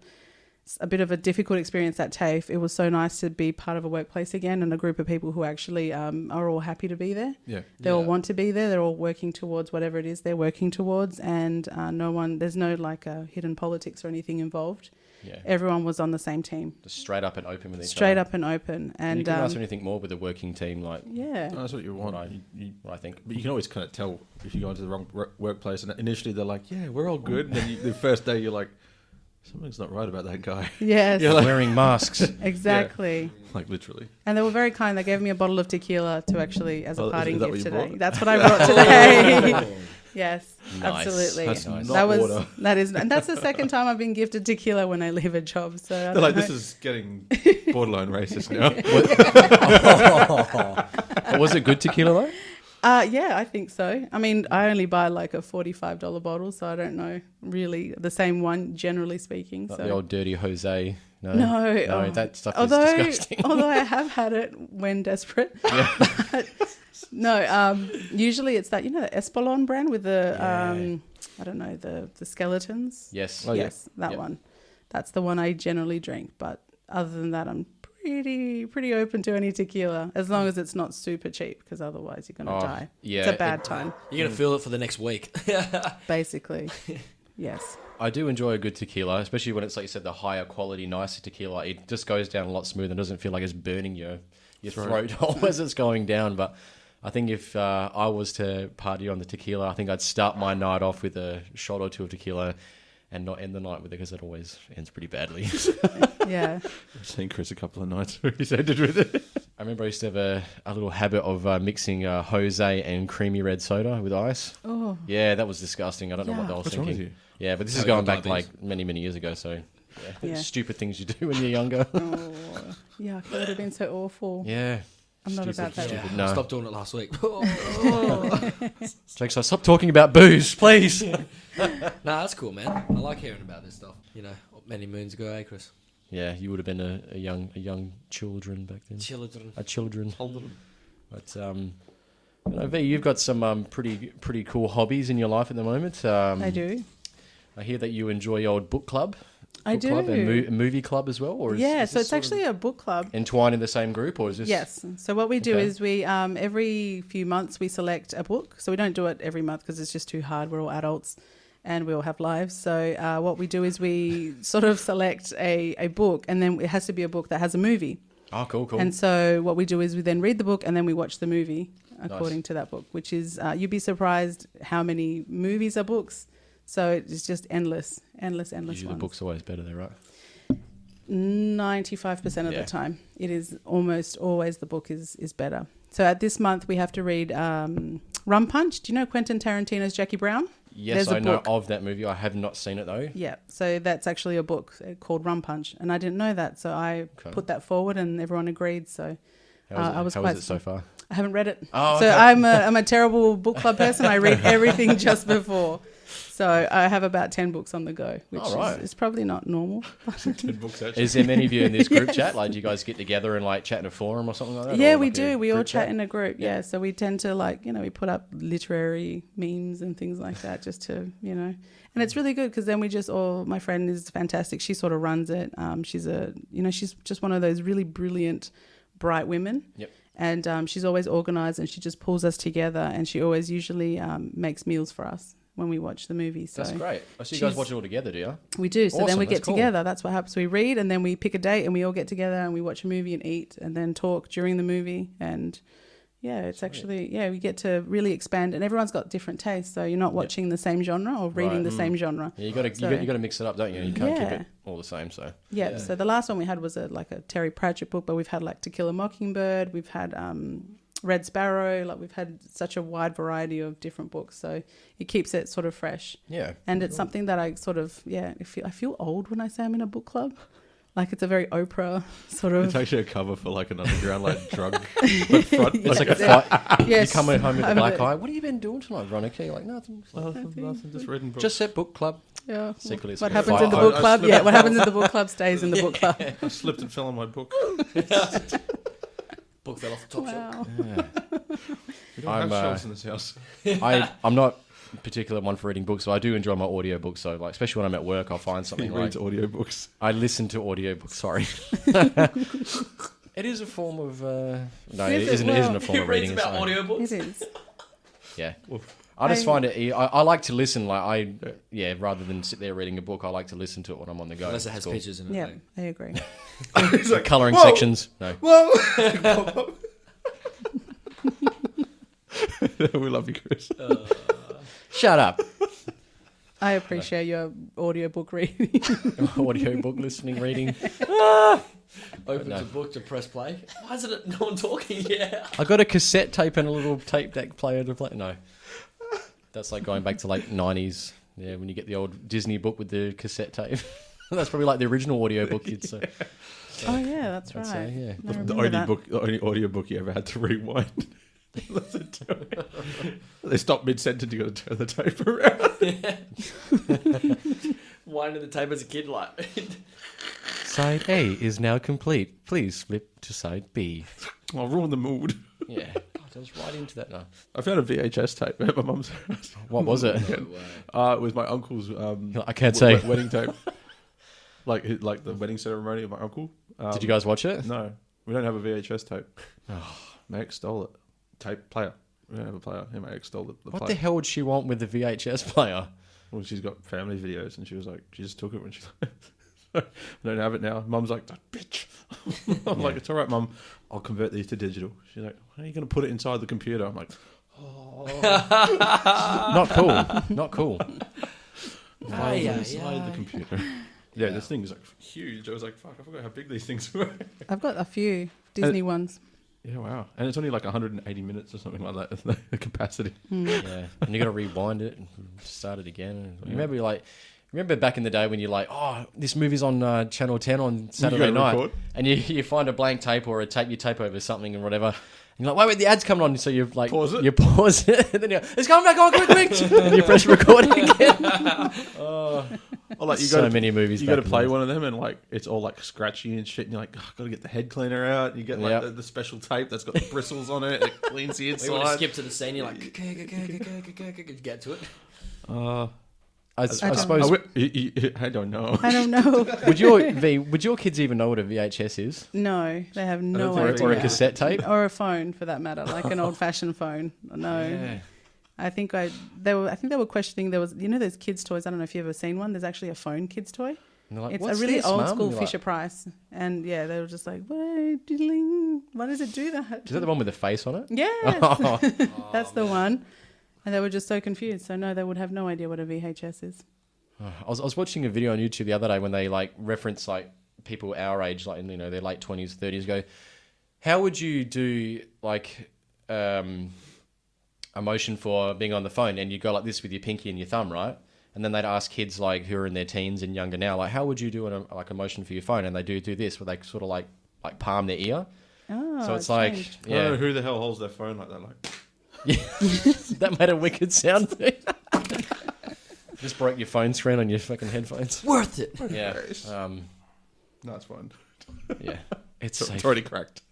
bit of a difficult experience at TAFE, it was so nice to be part of a workplace again and a group of people who actually are all happy to be there. They all want to be there. They're all working towards whatever it is they're working towards, and there's no like hidden politics or anything involved. Everyone was on the same team. Just straight up and open with each other. Straight up and open. And you can ask anything more with a working team, like that's what you want. I think. But you can always kind of tell if you go into the wrong workplace, and initially they're like, we're all good, and then the first day you're like, something's not right about that guy. Yes. Like, wearing masks. Exactly. Like literally. And they were very kind. They gave me a bottle of tequila to actually, as a parting gift today. Brought? That's what I brought today. Yes, nice. Absolutely. That's not water. And that's the second time I've been gifted tequila when I leave a job. So they're like, this is getting borderline racist now. Was it good tequila though? Yeah, I think so. I mean, I only buy like a $45 bottle, so I don't know really the same one, generally speaking. Like so the old dirty Jose. No, that stuff is disgusting. Although I have had it when desperate. But no, usually it's that, the Espolon brand with the, I don't know, the skeletons. Yes. That one. That's the one I generally drink. But other than that, I'm pretty open to any tequila, as long as it's not super cheap, because otherwise you're going to die. Yeah, it's a bad time. You're going to feel it for the next week. Basically, yes. I do enjoy a good tequila, especially when it's, like you said, the higher quality, nicer tequila. It just goes down a lot smoother and doesn't feel like it's burning your throat as it's going down. But I think if I was to party on the tequila, I think I'd start my night off with a shot or two of tequila and not end the night with it, because it always ends pretty badly. Yeah. I've seen Chris a couple of nights where he's ended with it. I remember I used to have a little habit of mixing Jose and creamy red soda with ice. Oh. Yeah, that was disgusting. I don't know what I was What's wrong thinking. with you? Yeah, but this is How you going got back diabetes? like many years ago. So Yeah. stupid things you do when you're younger. Oh. Yeah, it would have been so awful. Yeah. I'm not Stupid, about that. stupid. I No. stopped doing it last week. Jake's like, stop talking about booze, please. Nah, that's cool, man. I like hearing about this stuff. You know, many moons ago, eh, Chris? Yeah, you would have been a young children back then. Children. A children. But you know, V, you've got some pretty cool hobbies in your life at the moment. I do. I hear that you enjoy old book club. I Book club do. and movie club as well, or Yeah, is so this it's sort of actually a book club. entwined in the same group, or is this? Yes. So what we do Okay. is we every few months we select a book. So we don't do it every month because it's just too hard. We're all adults and we all have lives. So what we do is we sort of select a book, and then it has to be a book that has a movie. Oh, cool. And so what we do is we then read the book and then we watch the movie according to that book, which is you'd be surprised how many movies are books. So it's just endless Usually ones. the book's always better there, right? 95% of Yeah. the time, it is almost always the book is better. So at this month, we have to read Rum Punch. Do you know Quentin Tarantino's Jackie Brown? Yes, There's a I know book. of that movie. I have not seen it though. Yeah. So that's actually a book called Rum Punch, and I didn't know that, so I put that forward, and everyone agreed. So I was How quite. is it so far? I haven't read it. Oh, So okay. I'm a terrible book club person. I read everything just before. So I have about 10 books on the go, which Oh, right. is probably not normal. 10 books actually. Is there many of you in this group chat? Like, do you guys get together and like chat in a forum or something like that? Yeah, Or we like a do. We all group chat in a group. Yeah. So we tend to we put up literary memes and things like that just to, and it's really good because then we just all, my friend is fantastic. She sort of runs it. She's she's just one of those really brilliant, bright women. Yep. And she's always organized and she just pulls us together and she always usually makes meals for us when we watch the movie. So That's great. I see you guys she's- watch it all together, do you? we do. So then Awesome, we that's get cool. together. That's what happens. We read and then we pick a date and we all get together and we watch a movie and eat and then talk during the movie. And yeah, it's actually, we get to really expand and everyone's got different tastes. So you're not watching the same genre or reading Right. the same genre. Yeah, you got to So- you got to mix it up, don't you? You can't keep Yeah. it all the same. So Yeah. So the last one we had was a Terry Pratchett book, but we've had like To Kill a Mockingbird. We've had Red Sparrow. Like we've had such a wide variety of different books. So it keeps it sort of fresh. yeah, And it's something that I sort of, I feel old when I say I'm in a book club. Like it's a very Oprah sort It's of. actually a cover for like an underground like drug front. it's like a fight. Yes. You come home with a I'm black the- eye. What have you been doing tonight, Veronica? You're like nothing. Nothing, just reading books. Just at book club. Yeah. Secretly, it's What gonna happens fight. in the I- book I club? slipped Yeah, up. what happens in the book club stays in the book club. I slipped and fell on my book. Book fell off the top shelf. Wow. We don't I'm, have shelves in this house. I'm not a particular one for reading books, so I do enjoy my audiobooks. So like, especially when I'm at work, I'll find He something like reads audiobooks. I listen to audiobooks. Sorry. It is a form of no, it Is it? isn't. It isn't a form of reading. Reads about so- audiobooks. It is. Yeah. Well, I just I- find it. I like to listen. Like rather than sit there reading a book, I like to listen to it when I'm on the go. Unless it has It's cool. pictures in it. Yeah, like- I agree. He's like, Colouring "Whoa, sections. No. Whoa! We love you, Chris. Shut up. I appreciate your audiobook reading. Audiobook listening, reading. Opens No. a book to press play. Why is it no one talking? Yeah. I got a cassette tape and a little tape deck player to play. No. That's like going back to like 90s. Yeah, when you get the old Disney book with the cassette tape. That's probably like the original audiobook you'd say. Oh yeah, that's I'd right. say, yeah. I The remember only that. the only audiobook you ever had to rewind. Listen to it. They stopped mid-sentence. You got to turn the tape around. Winding the tape as a kid, like. Side A is now complete. Please flip to side B. I'll ruin the mood. Yeah. God, I was right into that now. I found a VHS tape at my mum's house. What was it? It was my uncle's I can't say. wedding tape. Like the wedding ceremony of my uncle. Did you guys watch it? No, we don't have a VHS tape. My ex stole it. Tape player. We don't have a player. Yeah, my ex stole the What player. the hell would she want with the VHS player? Well, she's got family videos, and she was like, she just took it when she. I don't have it now. Mum's like, that bitch. I'm like, it's all right, Mum. I'll convert these to digital. She's like, how are you going to put it inside the computer? I'm like, Not cool. Not cool. files inside the computer. Yeah, this thing is like huge. I was like, fuck, I forgot how big these things were. I've got a few Disney ones. Yeah, wow. And it's only like 180 minutes or something like that, the capacity. Yeah, and you got to rewind it and start it again. Remember back in the day when you're like, oh, this movie's on Channel 10 on Saturday night, record. and you find a blank tape or a tape, you tape over something and whatever. And you're like, wait, the ad's coming on. So you like Pause it. You pause it, and then it's coming back on, quick, and you press record again. Or like Many movies. You got to play one of them, and like it's all like scratchy and shit. And you're like, oh, got to get the head cleaner out. And you get like the special tape that's got the bristles on it. It cleans the inside. You want to skip to the scene. You're like, get to it. I suppose. I don't know. I don't know. Would your kids even know what a VHS is? No, they have no think idea. Or a cassette tape? Or a phone, for that matter, like an old-fashioned phone. No. Yeah. I think they were questioning. There was, those kids' toys. I don't know if you've ever seen one. There's actually a phone kids toy. And they're like, It's "What's a really this, old Mum?" school You're Fisher like, Price, and yeah, they were just like, "Wait, diddling, why does it do that?" Is that the one with the face on it? Yes, Oh, that's the one. And they were just so confused. So no, they would have no idea what a VHS is. I was watching a video on YouTube the other day when they like reference like people our age, like in their late 20s, 30s, go, how would you do like a motion for being on the phone? And you go like this with your pinky and your thumb, right? And then they'd ask kids like who are in their teens and younger now, like how would you do a motion for your phone? And they do this where they sort of like palm their ear. Oh, So it's like, changed. I don't know who the hell holds their phone like that. Like, that made a wicked sound. Just broke your phone screen on your fucking headphones. Worth it. Yeah. no, it's fine. Yeah. It's It's safe. already cracked.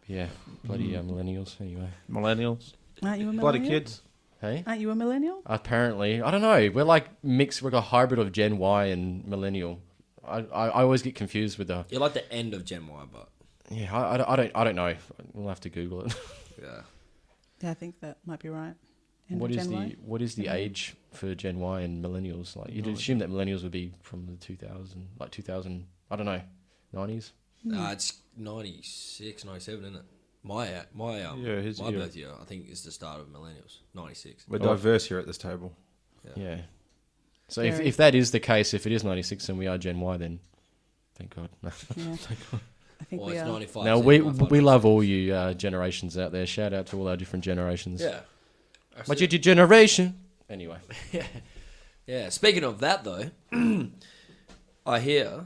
Yeah. Bloody millennials. Anyway. Millennials, Aren't you a millennial? bloody kids. Hey? Aren't you a millennial? Apparently. I don't know. We're like mixed. We're like a hybrid of Gen Y and millennial. I always get confused with the... You're like the end of Gen Y, but Yeah, I don't know. We'll have to Google it. yeah. Yeah, I think that might be right. End What of is Gen Y? what is the age for Gen Y and millennials? Like you'd assume that millennials would be from the 2000, I don't know, 90s. It's 96, 97, isn't it? My his my year. birth year, I think, is the start of millennials. 96. We're diverse here at this table. Yeah. So Very. if that is the case, if it is 96 and we are Gen Y, then thank God. Yeah. I think Well, we it's are. 95. No, so we 95. love all you generations out there. Shout out to all our different generations. Yeah. What's your generation? Anyway. Yeah. Speaking of that, though, I hear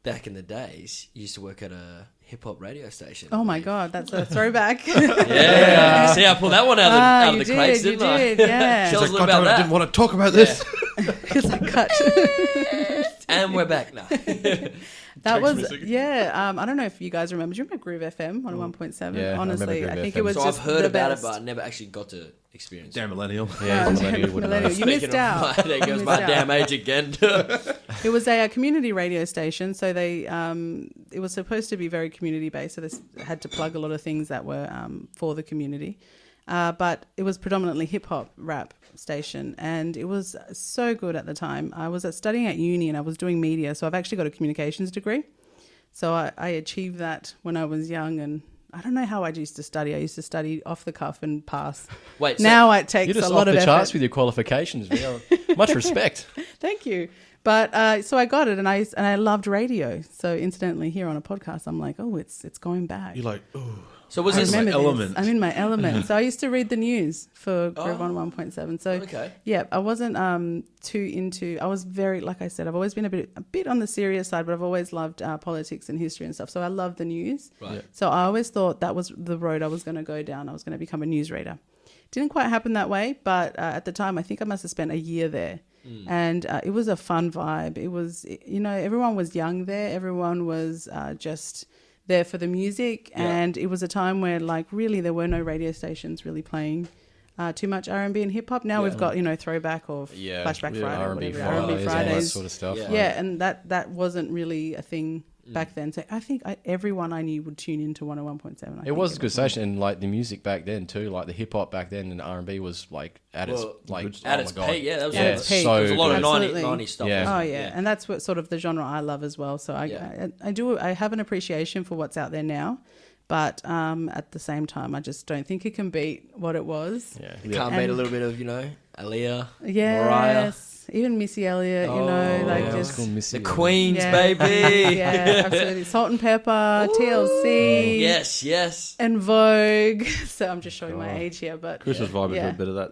back in the days, you used to work at a hip hop radio station. Oh my God, that's a throwback. Yeah. See, I pulled that one out of the crates, you didn't I? did, yeah. Tell us a little God about damn it, I that. didn't want to talk about this. Because I cut. And we're back now. That was, missing. yeah. I don't know if you guys remember. Do you remember Groove FM on 1.7? Yeah, I honestly, remember I Groove think FM. it was So just I've heard the about best. it, but I never actually got to experience it. Damn millennial. Yeah, Oh, millennial wouldn't know. millennial. You missed out. There goes You my missed damn out. age again. It was a community radio station, so they it was supposed to be very community based. So this had to plug a lot of things that were for the community, but it was predominantly hip hop rap station, and it was so good at the time. I was studying at uni and I was doing media, so I've actually got a communications degree. So I achieved that when I was young, and I don't know how I used to study. I used to study off the cuff and pass. Wait, so Now it takes You're just a lot off of the charts effort. with your qualifications. Much respect. Thank you. But so I got it, and I loved radio. So incidentally, here on a podcast, I'm like, oh, it's going back. You're like, oh, so was I this remember my this. element. I'm in my element. So I used to read the news for Groove on 1.7. So okay? yeah, I wasn't too into. I was very, like I said, I've always been a bit on the serious side, but I've always loved politics and history and stuff. So I love the news. Right. Yeah. So I always thought that was the road I was going to go down. I was going to become a newsreader. Didn't quite happen that way, but at the time, I think I must have spent a year there. And it was a fun vibe. It was, everyone was young there. Everyone was just there for the music. Yeah. And it was a time where, like, really there were no radio stations really playing too much R&B and hip hop. Now we've got, Throwback or Flashback Friday, R&B whatever, Fridays, R&B all that Fridays. sort of stuff. Yeah. Yeah, and that wasn't really a thing back then. So I think everyone I knew would tune into 101.7. It was a good station, and like the music back then too, like the hip hop back then and R&B was like at its Well, like At oh its my God. peak, yeah. That was Yeah, At its peak. so there was a lot good. of Absolutely. 90s stuff. Yeah. Oh yeah, and that's what sort of the genre I love as well. So I have an appreciation for what's out there now, but at the same time, I just don't think it can beat what it was. Yeah. Can't beat a little bit of, Aaliyah, Yes. Mariah. Even Missy Elliott, you know, like Yeah, just school Missy. The Queens, yeah. baby. Yeah, absolutely. Salt and Pepper, TLC, Yes. and Vogue. So I'm just showing my age here, but Chris was vibing to Yeah. a bit of that.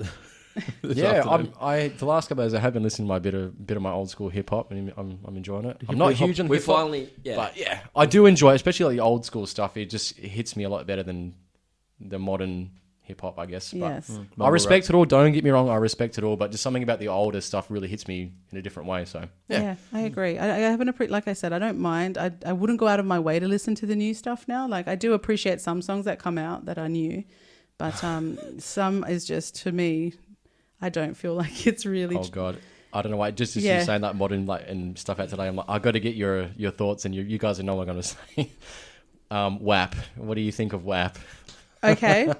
this Yeah, afternoon. I the last couple of days I have been listening to my bit of my old school hip hop, and I'm enjoying it. I'm not huge on We hip hop, finally, but yeah, I do enjoy it, especially like the old school stuff. It just hits me a lot better than the modern hip hop, I guess. But yes. I respect it all. Don't get me wrong, I respect it all, but just something about the older stuff really hits me in a different way. So Yeah, I agree. I haven't like I said, I don't mind. I wouldn't go out of my way to listen to the new stuff now. Like I do appreciate some songs that come out that are new, but some is just for me. I don't feel like it's really. oh god, I don't know why. Just as Yeah. you saying that modern like and stuff out today, I'm like, I got to get your thoughts, and you guys know what I'm going to say. WAP. What do you think of WAP? Okay. Do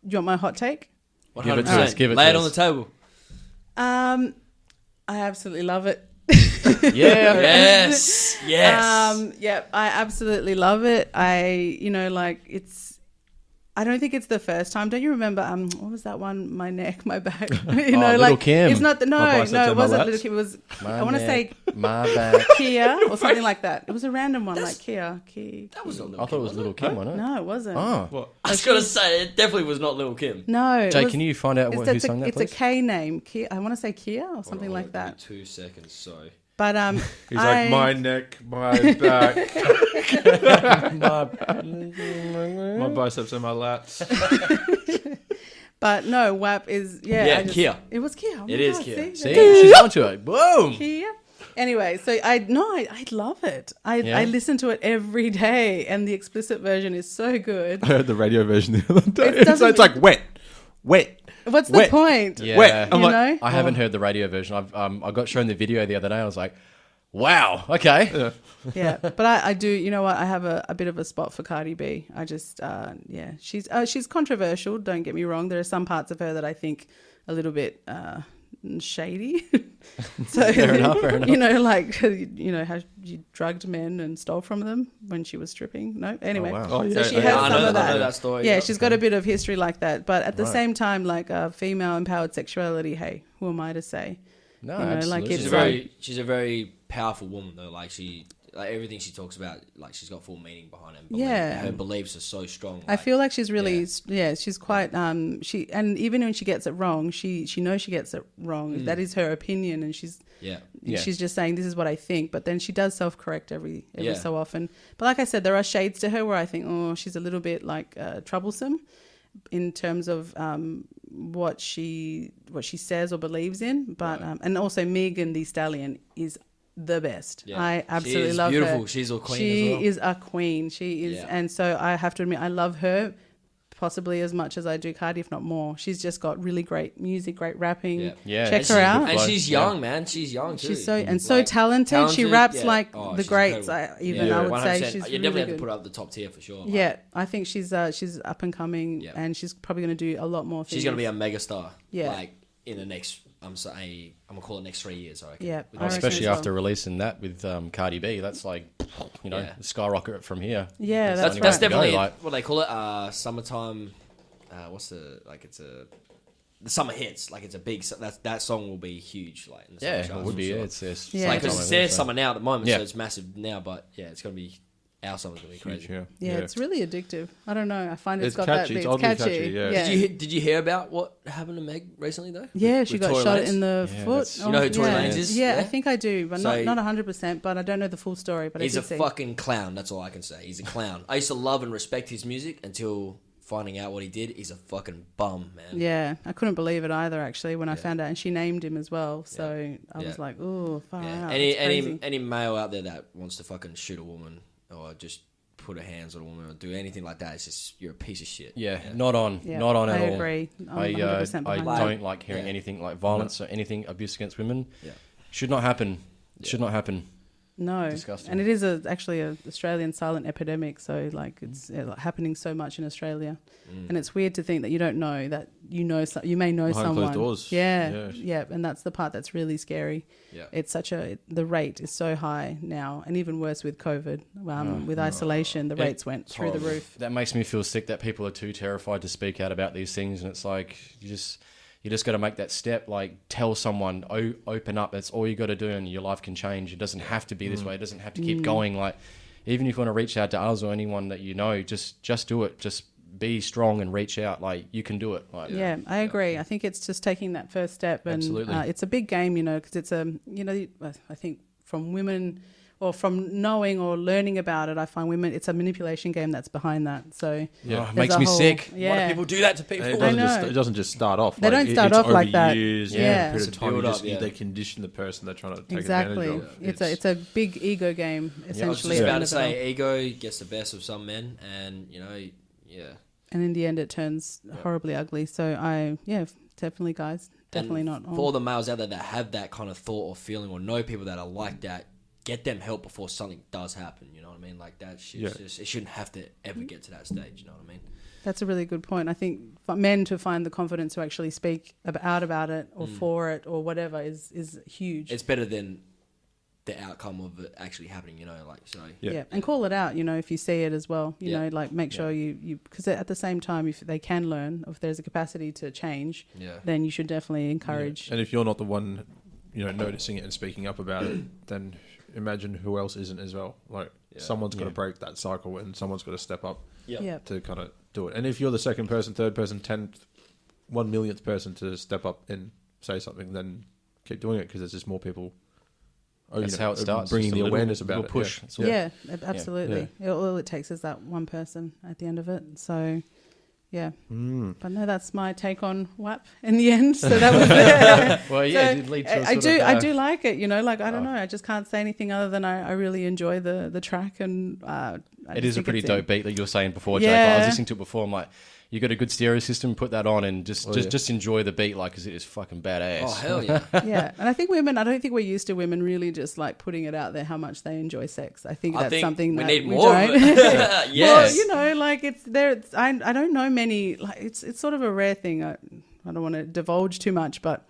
you want my hot take? Give it to 100%. us, give it Lay to it on the us. table. I absolutely love it. Yeah. Yes. Yeah, I absolutely love it. I don't think it's the first time. Don't you remember? What was that one? My neck, my back. Little Kim. It's not the My biceps it and my wasn't lats. Little Kim. It was My I want to say neck, my back. Kia or something like that. It was a random one, like Kia. That was not Lil' I thought it was Kim, Little Kim, wasn't it? No, it wasn't. Oh, What? I was going to say, it definitely was not Lil' Kim. No. Jay, can you find out who sung that, It's please? a K name. Kia. I want to say Kia or something like that. 2 seconds, sorry. But He's like, my neck, my back, my biceps and my lats. But no, WAP is Yeah, Kia. It was Kia. Oh my It is God, Kia. See, she's onto it. Boom. Kia. Anyway, so I love it. I Yeah. listen to it every day, and the explicit version is so good. I heard the radio version the other day. It doesn't- It's like wet. What's the Wet. point? Yeah. Wet. I'm You like, know? I haven't heard the radio version. I got shown the video the other day. I was like, wow, okay. Yeah, but I do. You know what? I have a bit of a spot for Cardi B. I just, she's controversial. Don't get me wrong. There are some parts of her that I think a little bit shady. So Fair enough. you know, like how she drugged men and stole from them when she was stripping. No, anyway. wow. Oh, yeah. So she Yeah, has I some know, of I that. know that story. Yeah, she's got a bit of history like that. But at the Right. same time, like female empowered sexuality. Hey, who am I to say? No, You know, like absolutely. it's She's a very powerful woman though. Like everything she talks about, like she's got full meaning behind it. Yeah. Her beliefs are so strong. I feel like she's really, yeah. she's quite, and even when she gets it wrong, she knows she gets it wrong. That is her opinion, and she's Yeah. she's just saying this is what I think. But then she does self-correct every Yeah. so often. But like I said, there are shades to her where I think, oh, she's a little bit like troublesome in terms of what she says or believes in. But and also Megan Thee Stallion is the best. Yeah. I absolutely She is love beautiful. her. She's a queen She as well. is a queen. She is, Yeah. and so I have to admit, I love her possibly as much as I do Cardi, if not more. She's just got really great music, great rapping. Yeah. Yeah. Check And her out. And she's Yeah. young, man. She's young too. She's so Like, talented. She raps yeah. like Oh, the she's greats. incredible. I would say 100%. she's You really definitely have good. to put her up the top tier for sure. Like, Yeah, I think she's up and coming, Yeah. and she's probably going to do a lot more things. she's gonna be a mega star. Yeah. Like in the next, I'm gonna call it next 3 years. I reckon. Yeah, With I reckon Especially as well. after releasing that with Cardi B, that's like, Yeah. skyrocket from here. Yeah, That's right. definitely Go, like- what they call it. Summertime. What's the like? It's the summer hits. Like it's a big. That song will be huge. Like in the summer Yeah, charts, it would for be. sure. It's Yeah. Like Summer, because it's their summer now at the moment, Yeah. so it's massive now. But yeah, it's gonna be our summer's gonna be crazy. Yeah. Yeah, it's really addictive. I don't know. I find It's got catchy. that. It's It's oddly catchy. catchy, yeah. Did you hear about what happened to Meg recently though? Yeah, With- she with got Tory shot Lanez? in the Yeah, foot. that's- You know who Tory yeah. Lanez is? Yeah, I Yeah. think I do, but So- not 100%. But I don't know the full story. But He's I a did see. fucking clown. That's all I can say. He's a clown. I used to love and respect his music until finding out what he did. He's a fucking bum, man. Yeah, I couldn't believe it either. Actually, when I found out, and she named him as well. So I Yeah. was like, "Oh, far Yeah. out." Any It's crazy. any male out there that wants to fucking shoot a woman or just put her hands on a woman or do anything like that, it's just you're a piece of shit. Yeah, not on Yeah, at all. I agree. I'm I 100% I behind you. don't like hearing Yeah. anything like violence or anything abuse against women. Yeah. Should not happen. It should not happen. No, Disgusting. and it is actually a Australian silent epidemic. So like it's happening so much in Australia, and it's weird to think that you don't know that you may know Behind closed someone. doors. Yeah, Yeah. yeah, and that's the part that's really scary. Yeah. It's the rate is so high now, and even worse with COVID, with isolation, the rates went through the roof. That makes me feel sick that people are too terrified to speak out about these things, and it's like you just got to make that step. Like, tell someone, open up. That's all you got to do, and your life can change. It doesn't have to be this way. It doesn't have to keep going. Like, even if you want to reach out to us or anyone that you know, just do it. Just be strong and reach out. Like, you can do it. Like, Yeah, I agree. I think it's just taking that first step, and Absolutely. It's a big game, because it's a, I think from women, or from knowing or learning about it, I find women, it's a manipulation game that's behind that. So Yeah. It there's makes a me whole- sick. Why Yeah. do people do that to people? And know. it doesn't just start off. They don't start it's off like over that. Years, Yeah. a period It's of a time. build-up, They condition the person they're trying to take Exactly. advantage of. It's a big ego game, I was essentially. just at the about end to of it all. say, ego gets the best of some men, and And in the end, it turns horribly ugly. So definitely, guys, definitely and not. for all the males out there that have that kind of thought or feeling, or know people that are like that. Get them help before something does happen. You know what I mean? Like, that shit's just, it shouldn't have to ever get to that stage. You know what I mean? That's a really good point. I think for men to find the confidence to actually speak out about it or for it or whatever is huge. It's better than the outcome of it actually happening. Yeah. And call it out, if you see it as well, you Yeah. know, like make sure you, because at the same time, if they can learn, if there's a capacity to change, then you should definitely encourage. And if you're not the one, noticing it and speaking up about it, then imagine who else isn't as well. Like, someone's got to break that cycle, and someone's got to step up to kind of do it. And if you're the second person, third person, 10th, 1 millionth person to step up and say something, then keep doing it, because there's just more people. That's how it starts. Bringing Just the a little- awareness about little it. push. Yeah. That's all. Yeah, absolutely. All it takes is that one person at the end of it. So, yeah. But no, that's my take on WAP in the end. So that was Well, yeah, it did lead to a I sort do of, I do like it. Like, I don't know. I just can't say anything other than I really enjoy the track, and It is a pretty dope beat that you were saying before, Yeah. Jake. I was listening to it before. I'm like, you got a good stereo system, put that on, and just enjoy the beat, like, because it is fucking badass. Oh, hell yeah. Yeah, and I think I don't think we're used to women really just like putting it out there how much they enjoy sex. I think that's something we that need we more don't. of it. Yes. Well, like it's there. I don't know many. Like it's sort of a rare thing. I don't want to divulge too much, but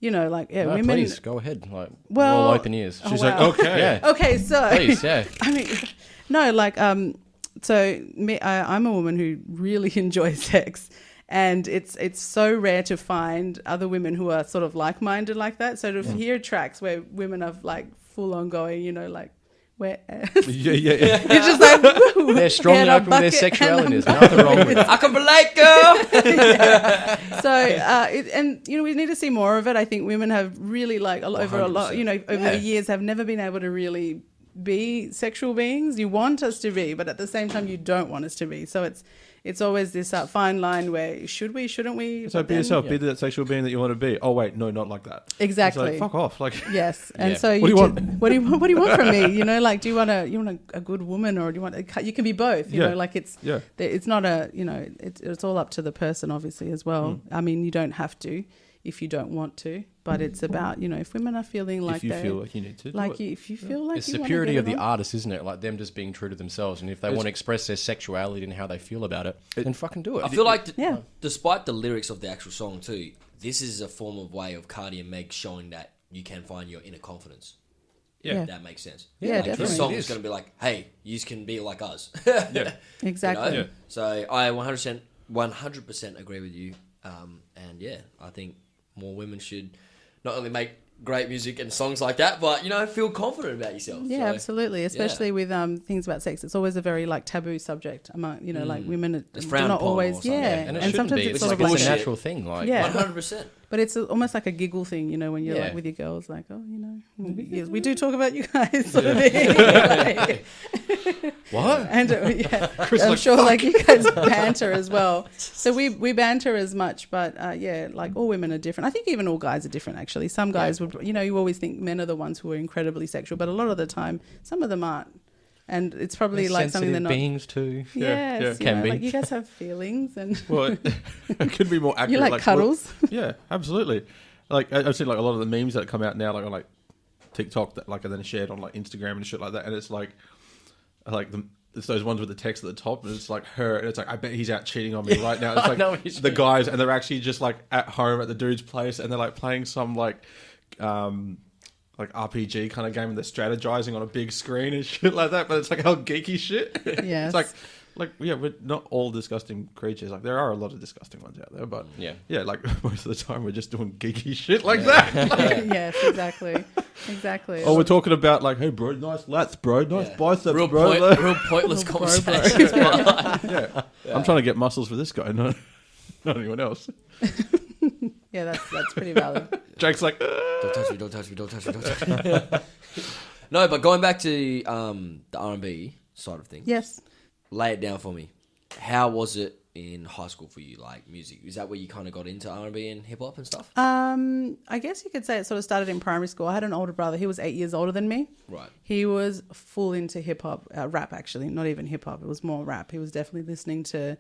No, women. please go ahead. Like, we're Well- all open ears. She's wow. like, okay. Yeah. Okay, so Please, yeah. I mean, no, like so I'm a woman who really enjoys sex. And it's so rare to find other women who are sort of like-minded like that. So to hear tracks where women are like full on going, like where Yeah. you're just like, woo, They're strong get and a open with their bucket sexuality. and There's nothing wrong with it. I can relate, girl. So we need to see more of it. I think women have really over 100%. the years have never been able to really be sexual beings. You want us to be, but at the same time you don't want us to be. So it's always this fine line where should we, shouldn't we? So But be then- yourself. Be that sexual being that you want to be. Oh wait, no, not like that. Exactly. It's like, fuck off. Like, Yes, and Yeah. so What do you want? What do you want from me? Like, do you want a good woman, or do you want you can be both? You Yeah. know, like it's Yeah. it's not it's all up to the person, obviously, as well. I mean, you don't have to if you don't want to, but it's about if women are feeling like if you they feel like you need to, do like it. if you feel like It's you the wanna purity get of the it on. artist, isn't it? Like them just being true to themselves. And if they want to express their sexuality and how they feel about it, then fucking do it. I feel like, Yeah. despite the lyrics of the actual song too, this is a form of way of Cardi and Meg showing that you can find your inner confidence. Yeah. If that makes sense. Yeah, Like, definitely. This song It is is. going to be like, hey, you can be like us. Yeah. Exactly. Yeah. So I 100% agree with you. And yeah, I think more women should not only make great music and songs like that, but feel confident about yourself. Yeah, So, absolutely. Especially with things about sex, it's always a very taboo subject among like women. It's do frowned not upon or always, something. yeah, and it and shouldn't sometimes be. it's It's sort like of like it's a bullshit. natural thing. Like, Yeah. 100%. But it's almost like a giggle thing, when you're Yeah. like with your girls, like, oh, we do talk about you guys, sort of thing. Like, what? and I'm sure like you guys banter as well. So we banter as much, but like all women are different. I think even all guys are different, actually. Some guys would, you always think men are the ones who are incredibly sexual, but a lot of the time, some of them aren't. And it's probably like something they're not. beings too. Yes, Yeah. you Can know, be. like you guys have feelings, and Well, it could be more accurate. you like cuddles. Yeah, absolutely. Like I've seen like a lot of the memes that come out now, like on like TikTok, that like are then shared on like Instagram and shit like that, and it's like it's those ones with the text at the top, and it's like her, and it's like, I bet he's out cheating on me right now. It's I like know what you the mean. guys, and they're actually just like at home at the dude's place, and they're like playing some like RPG kind of game, and they're strategizing on a big screen and shit like that. But it's like all geeky shit. Yes. It's like, like, yeah, we're not all disgusting creatures. Like, there are a lot of disgusting ones out there, but Yeah. like most of the time we're just doing geeky shit like that. Yes, exactly. Or we're talking about like, hey, bro, nice lats, bro, nice biceps, real bro. real pointless Bro, bro. conversations. Yeah. I'm trying to get muscles for this guy, not anyone else. Yeah, that's pretty valid. Jake's like, Don't touch me, don't touch me, don't touch me, don't touch me. No, but going back to the R&B side of things. Yes. Lay it down for me. How was it in high school for you, like music? Is that where you kind of got into R&B and hip-hop and stuff? I guess you could say it sort of started in primary school. I had an older brother. He was 8 years older than me. Right. He was full into hip-hop, rap actually, not even hip-hop. It was more rap. He was definitely listening to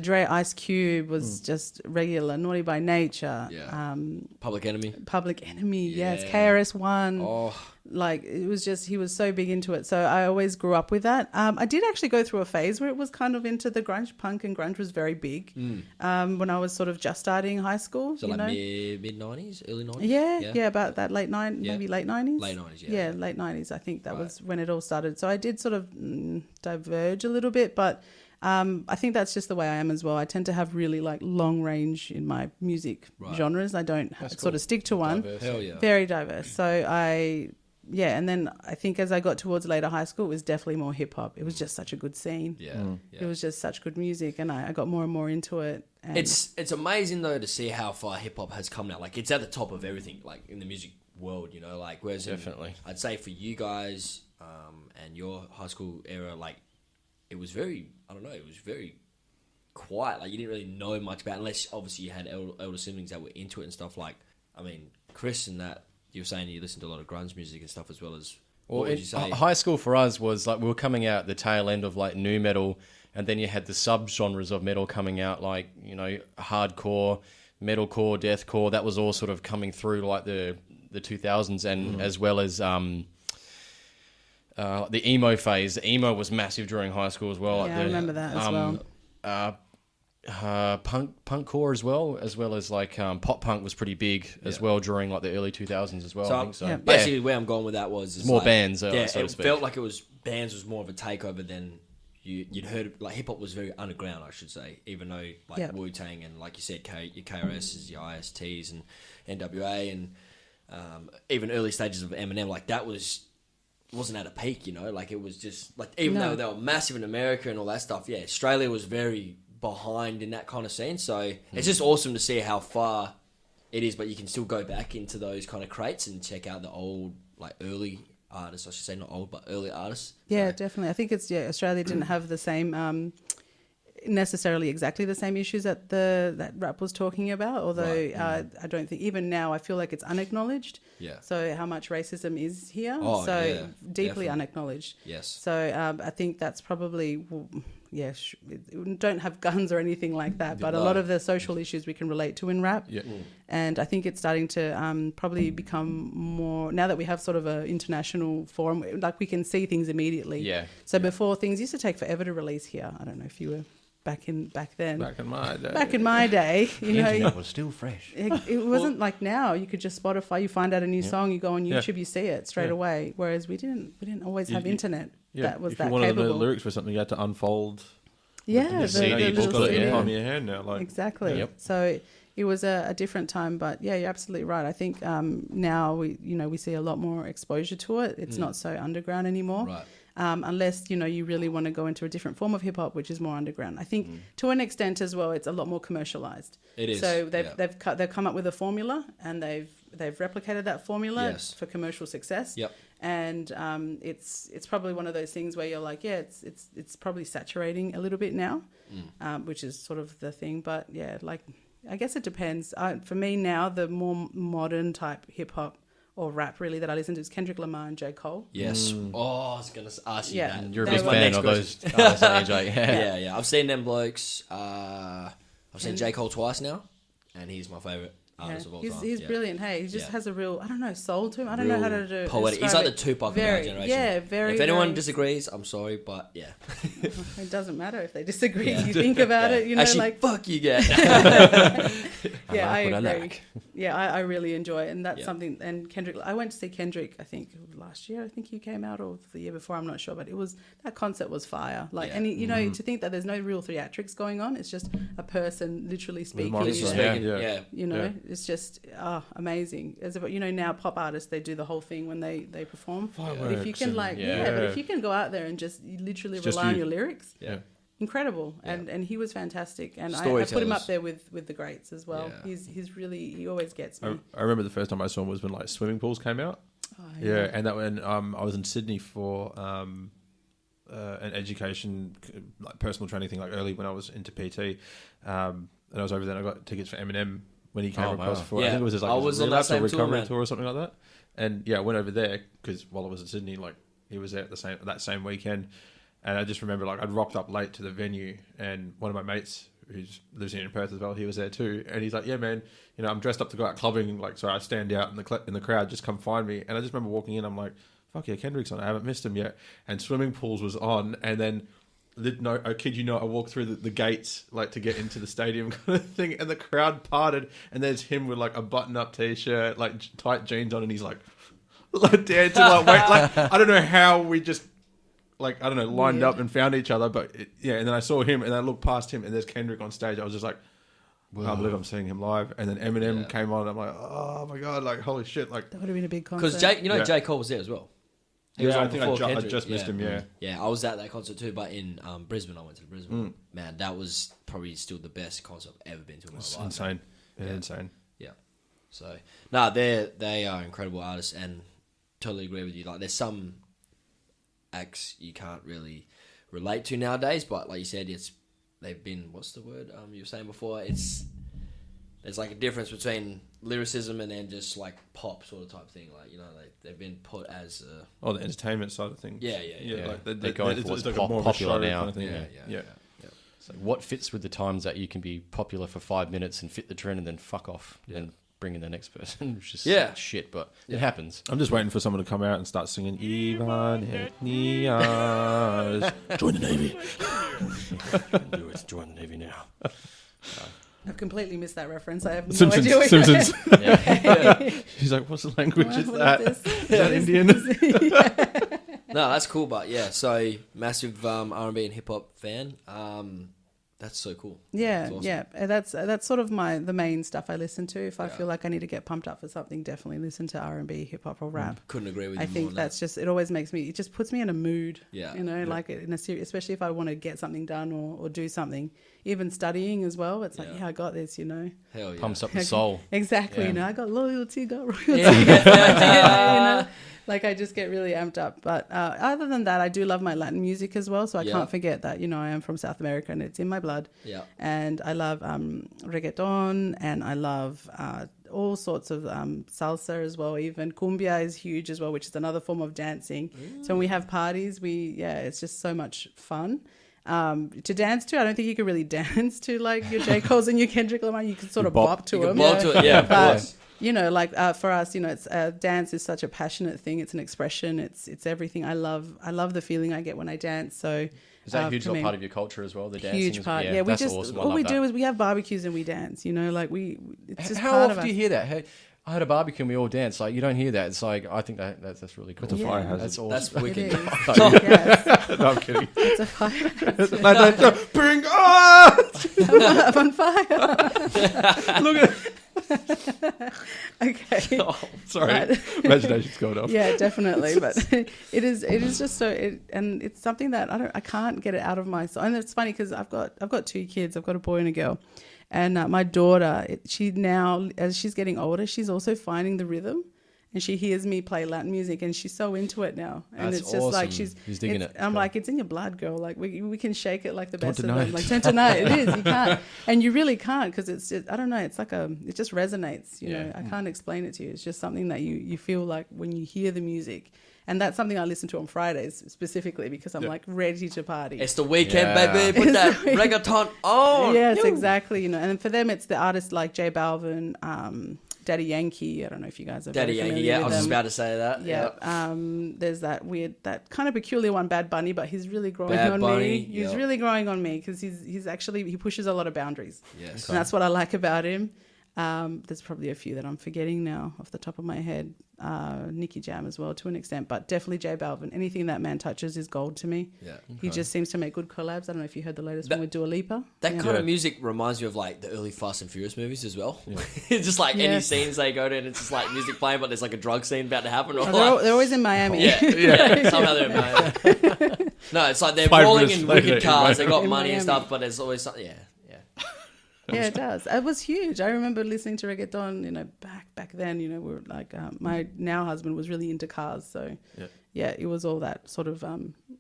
Dre. Ice Cube was just regular, Naughty by Nature. Yeah. Public Enemy. Public Enemy, yes. Yeah. KRS-One. Oh, Like, it was just, he was so big into it. So I always grew up with that. I did actually go through a phase where it was kind of into the grunge. Punk and grunge was very big when I was sort of just starting high school. so you like know? mid-90s, early 90s? Yeah, about that maybe late 90s. Late 90s, yeah. Yeah, late 90s. I think that was when it all started. So I did sort of diverge a little bit, but I think that's just the way I am as well. I tend to have really like long range in my music genres. I don't sort of stick to one. Diverse. Hell yeah. Very diverse. So and then I think as I got towards later high school, it was definitely more hip hop. It was just such a good scene. Yeah. It was just such good music, and I got more and more into it. And It's amazing though to see how far hip hop has come now. Like it's at the top of everything, like in the music world, you know. Like whereas Definitely. I'd say for you guys and your high school era, like it was very, I don't know, it was very quiet. Like you didn't really know much about, unless obviously you had elder siblings that were into it and stuff. Like I mean, Chris and that, you were saying you listened to a lot of grunge music and stuff as well as. Well, What would you say? high school for us was like we were coming out the tail end of like nu metal, and then you had the sub genres of metal coming out, like you know hardcore, metalcore, deathcore. That was all sort of coming through like the 2000s, and as well as the emo phase. The emo was massive during high school as well. Yeah, I remember that as well. Punk core as well as like pop punk was pretty big as well during like the early 2000s as well. So, I think so. yeah. basically, where I'm going with that was More like, bands, so Yeah, to it speak. felt like it was bands was more of a takeover than you'd heard. Like hip hop was very underground, I should say. Even though like Wu Tang and like you said, your KRS's, your ISTs and NWA and even early stages of Eminem, like that wasn't at a peak, you know. Like it was just like even though they were massive in America and all that stuff, yeah, Australia was very behind in that kind of scene. So it's just awesome to see how far it is, but you can still go back into those kind of crates and check out the old, like early artists, I should say, not old, but early artists. Yeah, definitely. I think Australia didn't have the same necessarily exactly the same issues that rap was talking about, although I don't think even now I feel like it's unacknowledged. Yeah. So how much racism is here? Oh, so yeah, deeply definitely. unacknowledged. Yes. So I think that's probably don't have guns or anything like that, but a lot of the social issues we can relate to in rap. Yeah. And I think it's starting to probably become more, now that we have sort of an international forum, like we can see things immediately. Yeah. So before, things used to take forever to release here. I don't know if you were back then. Back in my day. Back in my day, you know, Internet was still fresh. it wasn't like now. You could just Spotify, you find out a new song, you go on Yeah. YouTube, you see it straight Yeah. away. Whereas we didn't always have internet that was if that you wanted to know capable. the lyrics for something, you had to unfold. Yeah, the CD Now you've just booklet, got it in the yeah. palm of your hand now. Like, exactly. Yep. So it was a different time, but yeah, you're absolutely right. I think now we see a lot more exposure to it. It's not so underground anymore. Right. Unless you really want to go into a different form of hip hop, which is more underground. I think to an extent as well, it's a lot more commercialized. It is, So yeah. they've come up with a formula, and they've replicated that formula Yes. for commercial success. Yep. And it's probably one of those things where you're like, yeah, it's probably saturating a little bit now, which is sort of the thing. But yeah, like I guess it depends. For me now, the more modern type hip hop or rap really that I listen to is Kendrick Lamar and J. Cole. Yes. Oh, I was going to ask you Yeah. that. You're a They big were- fan next of question. those artists, AJ. Yeah. Yeah. I've seen them blokes. I've seen J. Cole twice now, and he's my favourite artist of all time. He's Yeah. brilliant. Hey, he just Yeah. has a real, I don't know, soul to him. I don't know how to do Poetic. He's describe like it. the Tupac of our Very, generation. yeah, very. If anyone very- disagrees, I'm sorry, but yeah. It doesn't matter if they disagree. Yeah. You think about it, Actually, like fuck you, get. Yeah, I like what I agree. like. Yeah, I really enjoy it, and that's Yeah. something. And Kendrick, I went to see Kendrick. I think last year. I think he came out, or the year before. I'm not sure, but it was that concert was fire. Like, Yeah. and you know, to think that there's no real theatrics going on. It's just a person literally speaking. mic, Literally Yeah. speaking, Yeah. yeah. You know, Yeah. it's just amazing. As about, you know, now pop artists, they do the whole thing when they perform. But if you Fireworks can and- like, Yeah. but if you can go out there and just literally It's just rely on you. your lyrics, Yeah. incredible. And he was fantastic. And I put him Storytellers. up there with the greats as well. Yeah. He's really, he always gets me. I remember the first time I saw him was when like swimming pools came out. Oh, Yeah, and that when I was in Sydney for an education, like personal training thing, like early when I was into PT, and I was over there and I got tickets for Eminem when he came Oh, across wow. for, I Yeah. think it was his, like, I his was on that relapse or same tour, recovery man. tour or something like that. And yeah, I went over there because while I was in Sydney, like he was there at that same weekend, and I just remember like I'd rocked up late to the venue, and one of my mates who lives here in Perth as well, he was there too, and he's like, "Yeah, man, you know, I'm dressed up to go out clubbing, like so I stand out in the crowd, just come find me." And I just remember walking in, I'm like, "Fuck yeah, Kendrick's on! I haven't missed him yet." And swimming pools was on, and then. No, I kid you not, I walked through the gates like to get into the stadium kind of thing, and the crowd parted, and there's him with like a button-up t-shirt, like tight jeans on, and he's like dancing, like wait, like I don't know how we just like I don't know lined Weird. up and found each other, but yeah, and then I saw him, and I looked past him, and there's Kendrick on stage. I was just like, I can't believe I'm seeing him live, and then Eminem Yeah. came on, and I'm like, oh my god, like holy shit, like That would have been a big concert. Because Yeah. J. Cole was there as well. He was yeah, on I think before I Kendrick, just missed him, yeah. Yeah, I was at that concert too, but in Brisbane. I went to Brisbane. Man, that was probably still the best concert I've ever been to in my It's life. insane, yeah, insane. Yeah. So, no, they are incredible artists, and totally agree with you. Like, there's some acts you can't really relate to nowadays, but like you said, they've been, what's the word you were saying before? There's like a difference between lyricism and then just like pop sort of type thing. Like, you know, they've been put as Oh, the entertainment side of things. Yeah. Like They're going for what's like a more of a popular show now. kind of thing. Yeah. So what fits with the times that you can be popular for 5 minutes and fit the trend and then fuck off and bring in the next person, which is shit, but it happens. I'm just waiting for someone to come out and start singing Ivan Hetnias. Join the Navy. Do it. Join the Navy now. I've completely missed that reference. I have no Simpsons. idea. What Simpsons. Yeah. He's like, what's the language is What that? is this? Is that Indian? No, that's cool, but yeah, so massive R&B and hip hop fan. That's so cool. Yeah, That's awesome. yeah. And that's sort of the main stuff I listen to. If I feel like I need to get pumped up for something, definitely listen to R&B, hip hop, or rap. Couldn't agree with you I more think on that's just, it always makes me, it just puts me in a mood. Yeah. You know, like in a serious, especially if I want to get something done or do something. Even studying as well. It's like, Yeah. yeah, I got this, you know. that. Hell yeah. Pumps up the soul. Exactly. Yeah. You know, I got loyalty, got royalty. Yeah. You know, like I just get really amped up. But other than that, I do love my Latin music as well. So I Yeah. can't forget that, you know, I am from South America and it's in my blood. Yeah. And I love reggaeton, and I love all sorts of salsa as well. Even cumbia is huge as well, which is another form of dancing. So when we have parties, it's just so much fun. To dance to, I don't think you could really dance to like your J. Cole's and your Kendrick Lamar. You can sort of bop to You can them. bob to it, yeah, of But, course. you know, like for us, you know, it's dance is such a passionate thing. It's an expression. It's everything. I love the feeling I get when I dance. So Is that a huge for me, part of your culture as well? The dancing? huge part. Yeah, we that's just awesome. I all love we that. do is we have barbecues and we dance. You know, like it's just How part often of do you us. hear that? Hey, I had a barbecue and we all danced. Like, you don't hear that. It's like, I think that's really cool. It's a fire hazard. That's awesome. That's It wicked. is. Yes, No, I'm kidding. it's a fire. No, bring on! I'm on fire. Look at Okay. Oh, sorry. Right. Imagination's going off. Yeah, definitely. But it is just so, and it's something that I can't get it out of my soul. And it's funny because I've got 2 kids. I've got a boy and a girl. And my daughter, she now, as she's getting older, she's also finding the rhythm. And she hears me play Latin music, and she's so into it now. And That's it's just like awesome. She's digging it. I'm Cool. like, it's in your blood, girl. Like we can shake it like the Don't best of deny them. it. Like don't deny it. It is. You can't, and you really can't, because it's just, I don't know. It's like it just resonates. You know, I can't explain it to you. It's just something that you feel like when you hear the music. And that's something I listen to on Fridays specifically because I'm like ready to party. It's the weekend, Yeah. baby. Put that reggaeton on. Yes, exactly. You know, and for them, it's the artists like J Balvin, Daddy Yankee. I don't know if you guys are Daddy very Yankee, familiar yeah. I with was just them. about to say that. Yeah. There's that kind of peculiar one, Bad Bunny, but he's really growing Bad on Bunny, me. He's yep. really growing on me because he pushes a lot of boundaries. Yes. And that's what I like about him. There's probably a few that I'm forgetting now off the top of my head. Nicky Jam as well to an extent, but definitely J Balvin. Anything that man touches is gold to me. Yeah. He just seems to make good collabs. I don't know if you heard the latest one with Dua Lipa. That Yeah. kind of music reminds me of like the early Fast and Furious movies as well. It's just like any Yes. scenes they go to, and it's just like music playing, but there's like a drug scene about to happen. Or Oh, like, they're always in Miami. yeah. Somehow they're in Miami. No, it's like they're 5 rolling minutes in later wicked in cars. They got In money and Miami. stuff, but there's always something. Yeah. Yeah, it does. It was huge. I remember listening to reggaeton, back then, we were like, my now husband was really into cars. So, yeah, it was all that sort of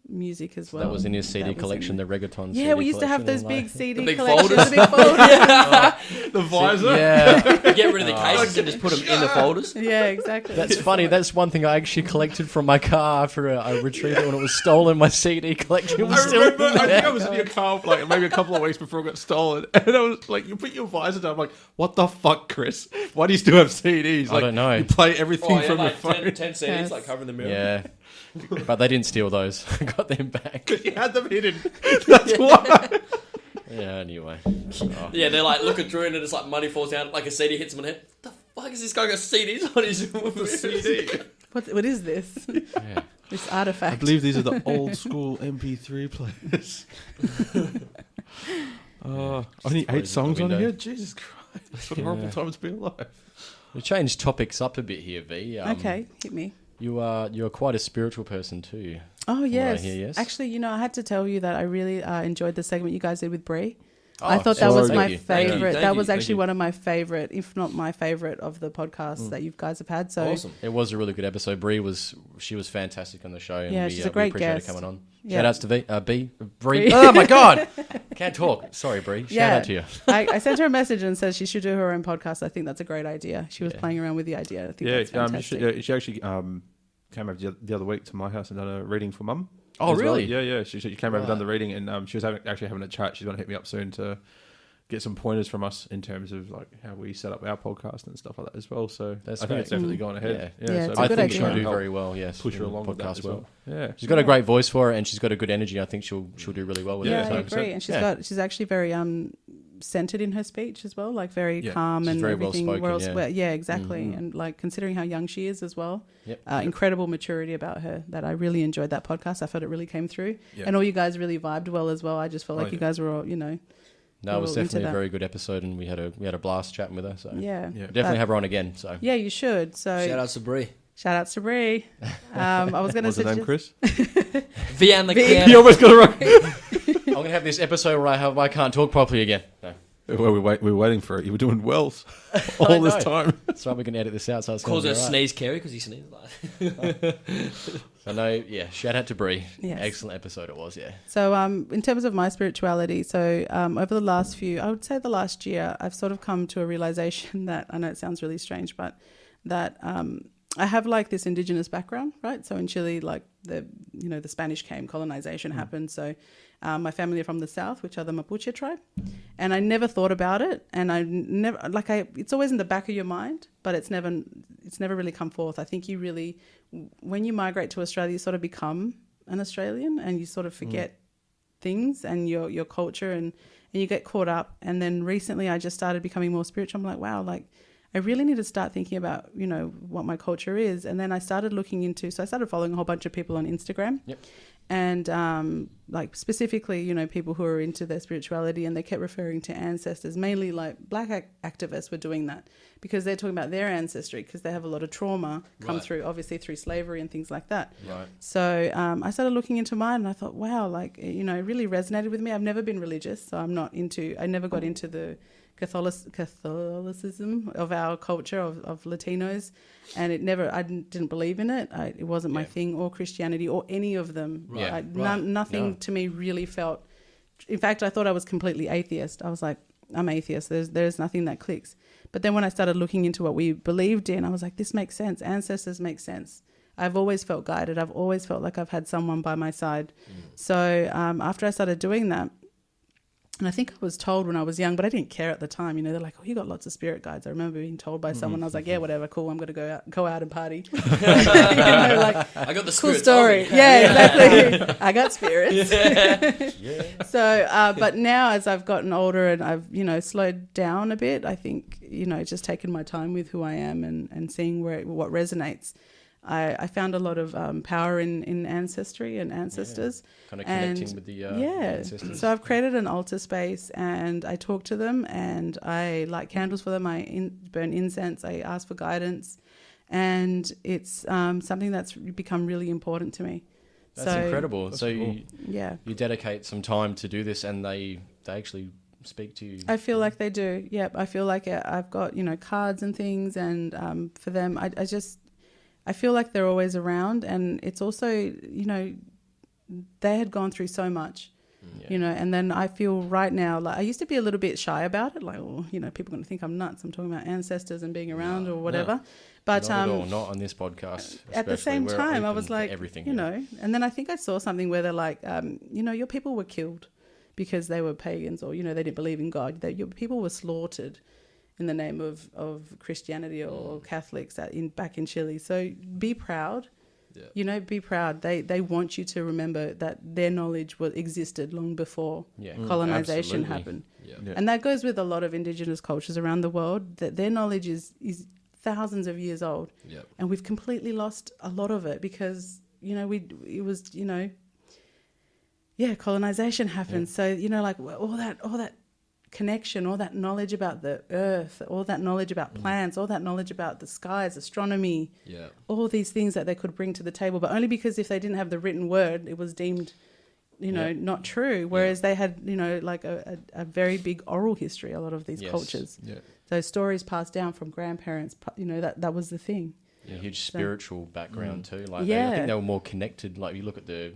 music as well. That was in his That CD was collection, in- the reggaeton CD Yeah, we used to have those collection, big CD big collections. folders. The big folders. The visor. Yeah. You get rid of the cases and just put them in the folders. Yeah, exactly. That's funny. That's one thing I actually collected from my car after I retrieved it when it was stolen. My CD collection was I still remember, in I think I there. was in your car for like maybe a couple of weeks before it got stolen, and I was like, "You put your visor down." I'm like, "What the fuck, Chris? Why do you still have CDs? I Like, don't know. You play everything from your like phone. 10 CDs Yes. like covering the mirror. Yeah. But they didn't steal those. I got them back. You had them hidden. That's why." Yeah, anyway. Yeah, they're like looking through and it's like money falls down, like a CD hits them in the head. What the fuck is this guy got CDs on his CD? What is this? Yeah. This artifact. I believe these are the old school MP3 players. Only 8 songs on window. here. Jesus Christ! What a horrible time to be alive. We changed topics up a bit here, V. Okay, hit me. You're quite a spiritual person too. Oh, what I yes. hear, yes. Actually, I had to tell you that I really enjoyed the segment you guys did with Brie. Oh, I thought that sorry. was Thank my you. Thank you. favorite. Thank That you. was Thank actually you. one of my favorite, if not my favorite, of the podcasts that you guys have had. So Awesome. It was a really good episode. Brie was fantastic on the show, and Yeah, we, she's a great we appreciate guest. her coming on. Yeah. Shout outs to Brie. Brie. Oh my god, can't talk. Sorry, Brie. Shout Yeah. out to you. I sent her a message and said she should do her own podcast. I think that's a great idea. She was Yeah. playing around with the idea. I think Yeah, that's fantastic. she actually came over the other week to my house and done a reading for Mum. Oh, as well. really? Yeah. She came over and done Right. the reading, and she was actually having a chat. She's going to hit me up soon to get some pointers from us in terms of like how we set up our podcast and stuff like that as well. So That's I think great. it's definitely going ahead. Yeah, so it's a I good think idea. she'll do help very well. Yes, push her in the along with that podcast as well. Yeah, She's got a great voice for her, and she's got a good energy. I think she'll do really well with Yeah, it. I So- agree. And she's actually very centered in her speech as well, like very Yeah, calm she's and very everything. well-spoken, yeah. Exactly. And like considering how young she is as well, Yep. incredible maturity about her. That I really enjoyed that podcast. I felt it really came through, Yeah. and all you guys really vibed well as well. I just felt Oh, like you yeah. guys were all, No, it was Well, into definitely a that. very good episode, and we had a blast chatting with her. So yeah, Yeah. definitely have her on again. So yeah, you should. So Shout out to Brie. shout outs to Brie. I was going to What's the name, suggest. Chris? Vian the Vi- Can. You almost got it right. I'm gonna have this episode where I can't talk properly again. No. Well, we were waiting for it. You were doing well all this know. time. That's right. We can edit this out. So it's Calls her gonna be all right. Sneeze Carey because he sneezed like. I know. Yeah. Shout out to Brie. Yes. Excellent episode it was. Yeah. So, in terms of my spirituality, so over the last I would say the last year, I've sort of come to a realization that I know it sounds really strange, but that I have like this indigenous background, right? So in Chile, like the Spanish came, colonization happened. So my family are from the south, which are the Mapuche tribe, and I never thought about it, and it's always in the back of your mind, but it's never really come forth. I think when you migrate to Australia, you sort of become an Australian, and you sort of forget things and your culture, and you get caught up. And then recently, I just started becoming more spiritual. I'm like, wow, like I really need to start thinking about what my culture is. And then I started I started following a whole bunch of people on Instagram. Yep. And like specifically, people who are into their spirituality, and they kept referring to ancestors. Mainly like black activists were doing that because they're talking about their ancestry, because they have a lot of trauma come Right. through, obviously through slavery and things like that. Right. So I started looking into mine, and I thought, wow, like, it really resonated with me. I've never been religious, so I never got into the Catholicism of our culture of Latinos, and I didn't believe in it. It wasn't my Yeah. thing, or Christianity, or any of them. Right. Yeah. Nothing No. to me really felt. In fact, I thought I was completely atheist. I was like, I'm atheist. There's nothing that clicks. But then when I started looking into what we believed in, I was like, this makes sense. Ancestors make sense. I've always felt guided. I've always felt like I've had someone by my side. So after I started doing that, And I think I was told when I was young, but I didn't care at the time. You know, they're like, "Oh, you got lots of spirit guides." I remember being told by someone. I was like, "Yeah, whatever, cool. I'm going to go out and party." You know, like, I got the cool spirit story. on me. Yeah, exactly. I got spirits. So, but now as I've gotten older and I've, you know, slowed down a bit, I think, you know, just taking my time with who I am and seeing what resonates. I found a lot of power in ancestry and ancestors. Kind of connecting with the ancestors. So I've created an altar space and I talk to them and I light candles for them. I burn incense. I ask for guidance. And it's something that's become really important to me. That's incredible. So cool. you dedicate some time to do this and they actually speak to you. I feel like they do. Yep. I feel like I've got, you know, cards and things and for them, I feel like they're always around, and it's also, you know, they had gone through so much, you know, and then I feel right now, like I used to be a little bit shy about it, like, oh, you know, people are going to think I'm nuts. I'm talking about ancestors and being around or whatever. But not at all, not on this podcast. At the same time, I was like, everything, you know, and then I think I saw something where they're like, you know, your people were killed because they were pagans or, you know, they didn't believe in God. Your people were slaughtered in the name of Christianity or Catholics back in Chile. So be proud, you know, be proud. They want you to remember that their knowledge existed long before colonization happened. Yeah. And that goes with a lot of indigenous cultures around the world, that their knowledge is thousands of years old. Yep. And we've completely lost a lot of it because, you know, colonization happened. So, you know, like all that connection, all that knowledge about the earth, all that knowledge about plants, all that knowledge about the skies, astronomy, all these things that they could bring to the table, but only because if they didn't have the written word, it was deemed, you know, not true. Whereas they had, you know, like a very big oral history, a lot of these cultures. Yeah. So stories passed down from grandparents, you know, that was the thing. Yeah, huge spiritual background too. Like I think they were more connected. Like you look at the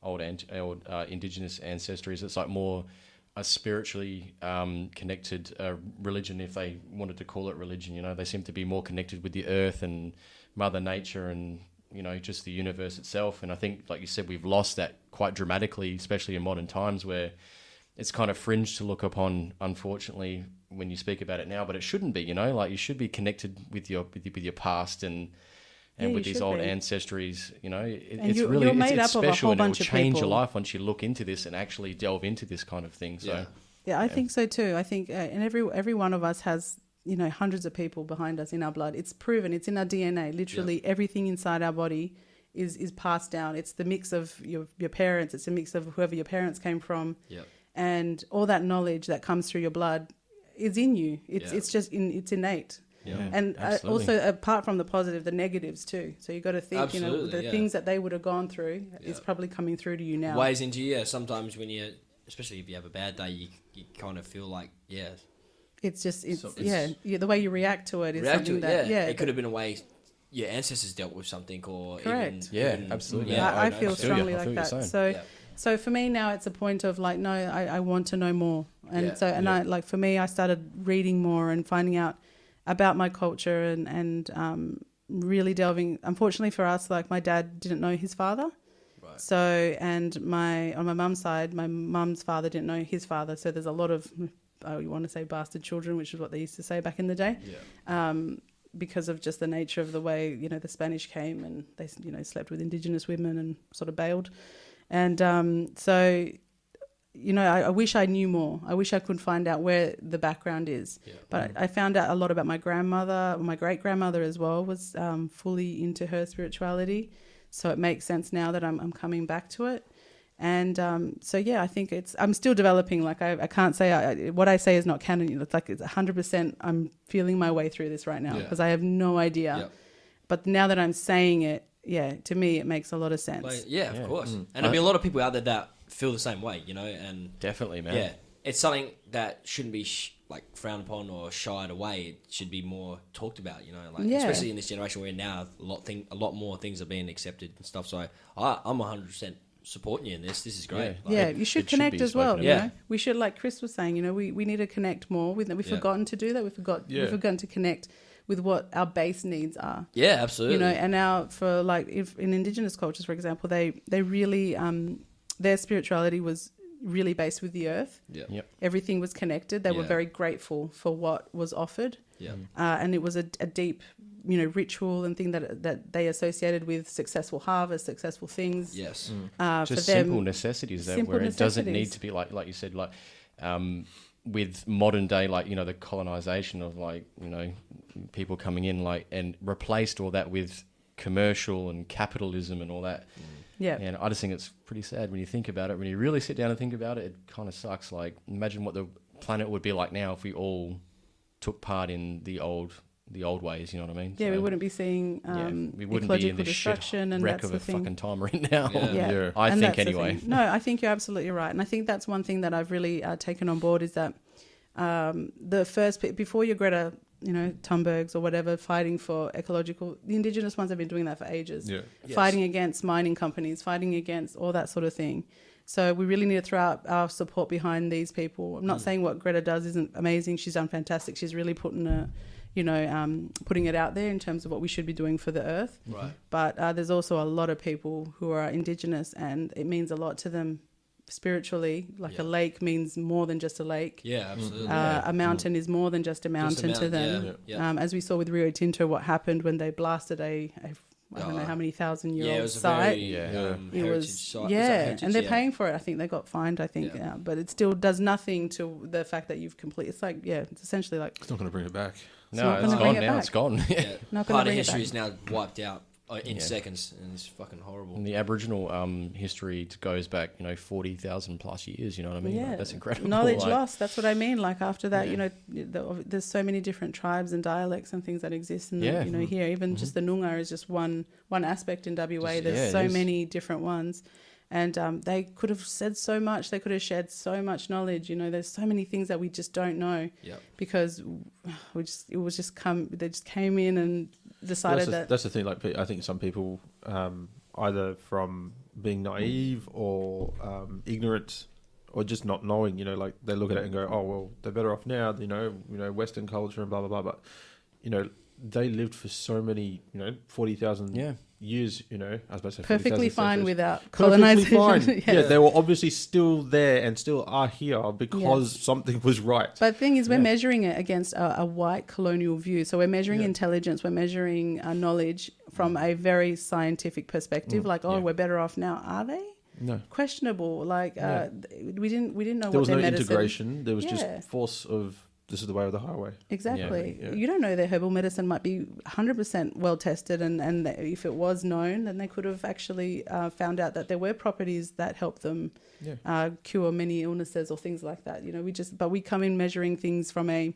old indigenous ancestries, it's like more a spiritually connected religion, if they wanted to call it religion. You know, they seem to be more connected with the earth and Mother Nature and, you know, just the universe itself. And I think, like you said, we've lost that quite dramatically, especially in modern times where it's kind of fringe to look upon, unfortunately, when you speak about it now. But it shouldn't be, you know, like you should be connected with your past and with these old ancestries, you know, it's really it's special and it will change your life once you look into this and actually delve into this kind of thing. So yeah, I think so too. I think and every one of us has, you know, hundreds of people behind us in our blood. It's proven. It's in our DNA. Literally everything inside our body is passed down. It's the mix of your parents. It's a mix of whoever your parents came from. Yeah. And all that knowledge that comes through your blood is in you. It's just it's innate. Yeah, and also, apart from the positive, the negatives too. So you got to think, you know, the things that they would have gone through is probably coming through to you now. Ways into you. Sometimes when especially if you have a bad day, you kind of feel like it's just the way you react to it is something that it could have been a way your ancestors dealt with something or correct. Even, absolutely. Yeah, I feel strongly like that. So for me now, it's a point of like, no, I want to know more, and I like for me, I started reading more and finding out about my culture and really delving. Unfortunately for us, like my dad didn't know his father. Right. So, and on my mum's side, my mum's father didn't know his father. So there's a lot of, you want to say bastard children, which is what they used to say back in the day. Yeah. Because of just the nature of the way, you know, the Spanish came and they, you know, slept with indigenous women and sort of bailed. And so, you know, I wish I knew more. I wish I could find out where the background is. Yeah. But I found out a lot about my grandmother. My great-grandmother as well was fully into her spirituality. So it makes sense now that I'm coming back to it. And so, yeah, I think I'm still developing. Like I can't say, what I say is not canon. It's like it's 100%. I'm feeling my way through this right now because I have no idea. Yep. But now that I'm saying it, to me, it makes a lot of sense. Like, of course. And there'll be a lot of people out there that feel the same way, you know, and definitely, man. Yeah, it's something that shouldn't be frowned upon or shied away. It should be more talked about, you know, like especially in this generation we're in now. A lot more things are being accepted and stuff. So I'm 100% supporting you in this. This is great. You should connect as well. You know, we should, like Chris was saying, you know, we need to connect more. We've forgotten to do that. We've forgotten to connect with what our base needs are. Yeah, absolutely. You know, and now if in indigenous cultures, for example, they really their spirituality was really based with the earth. Yep. Everything was connected. They were Yeah. very grateful for what was offered. Yeah. And it was a deep, ritual and thing that they associated with successful harvest, successful things. Yes. For Just them, simple necessities that simple where it doesn't need necessities. to be like you said, like with modern day, like, the colonization of people coming in, and replaced all that with commercial and capitalism and all that. Yeah. And I just think it's pretty sad when you think about it. When you really sit down and think about it, it kind of sucks. Like, imagine what the planet would be like now if we all took part in the old ways. You know what I mean? Yeah, we So, wouldn't be seeing we wouldn't be in ecological this shit destruction, and wreck that's of the a thing. fucking time right now. Yeah. Yeah. I And think that's the anyway. thing. No, I think you're absolutely right. And I think that's one thing that I've really taken on board is that the first, before your Greta, Thunbergs or whatever, fighting for ecological, the indigenous ones have been doing that for ages. Yeah. Fighting against mining companies, fighting against all that sort of thing. So we really need to throw out our support behind these people. I'm not saying what Greta does isn't amazing. She's done fantastic. She's really putting it out there in terms of what we should be doing for the earth. Right. But there's also a lot of people who are indigenous, and it means a lot to them spiritually. Like a lake means more than just a lake. Yeah, absolutely. A mountain is more than just a mountain to them. As we saw with Rio Tinto, what happened when they blasted I don't know how many thousand-year-old site. It It was was, site. and they're paying for it. I think they got fined. But it still does nothing to the fact that you've completed. It's like, it's essentially like It's not going to bring it back. not No, it's gonna bring gone it now. back. It's gone. Yeah. Not gonna Part of bring it history back. is now wiped out in seconds, and it's fucking horrible. And the Aboriginal history goes back, 40,000 plus years. You know what I mean? Yeah, Like, that's incredible. knowledge Like, lost. That's what I mean. Like after that, there's so many different tribes and dialects and things that exist. And Yeah. here, even just the Noongar is just one aspect in WA. There's it so is. many different ones, and they could have said so much. They could have shared so much knowledge. There's so many things that we just don't know Yep. because they just came in and decided That's the thing. Like, I think some people, either from being naive or ignorant, or just not knowing, like they look at it and go, "Oh well, they're better off now." Western culture and blah blah blah. But they lived for so many, 40,000 years. I was about to say perfectly 40,000 fine centuries. without Perfectly colonization. fine. Yeah, they were obviously still there and still are here because something was right. But the thing is, we're measuring it against a white colonial view. So we're measuring intelligence, we're measuring knowledge from a very scientific perspective. We're better off now. Are they? No. Questionable. We didn't know There what was their no medicine. integration. There was Yeah. just force of this is the way of the highway. Exactly. Yeah. You don't know their herbal medicine might be 100% well tested, and if it was known, then they could have actually found out that there were properties that help them cure many illnesses or things like that. But we come in measuring things from a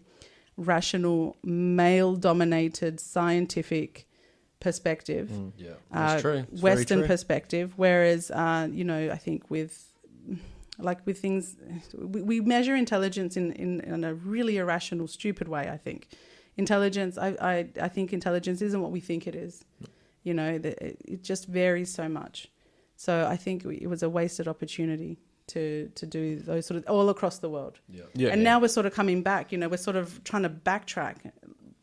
rational, male-dominated, scientific perspective. Yeah. That's true. It's very Western true. perspective, whereas I think with things, we measure intelligence in a really irrational, stupid way. I think intelligence. I think intelligence isn't what we think it is. It just varies so much. So I think it was a wasted opportunity to do those sort of all across the world. And now we're sort of coming back. We're sort of trying to backtrack.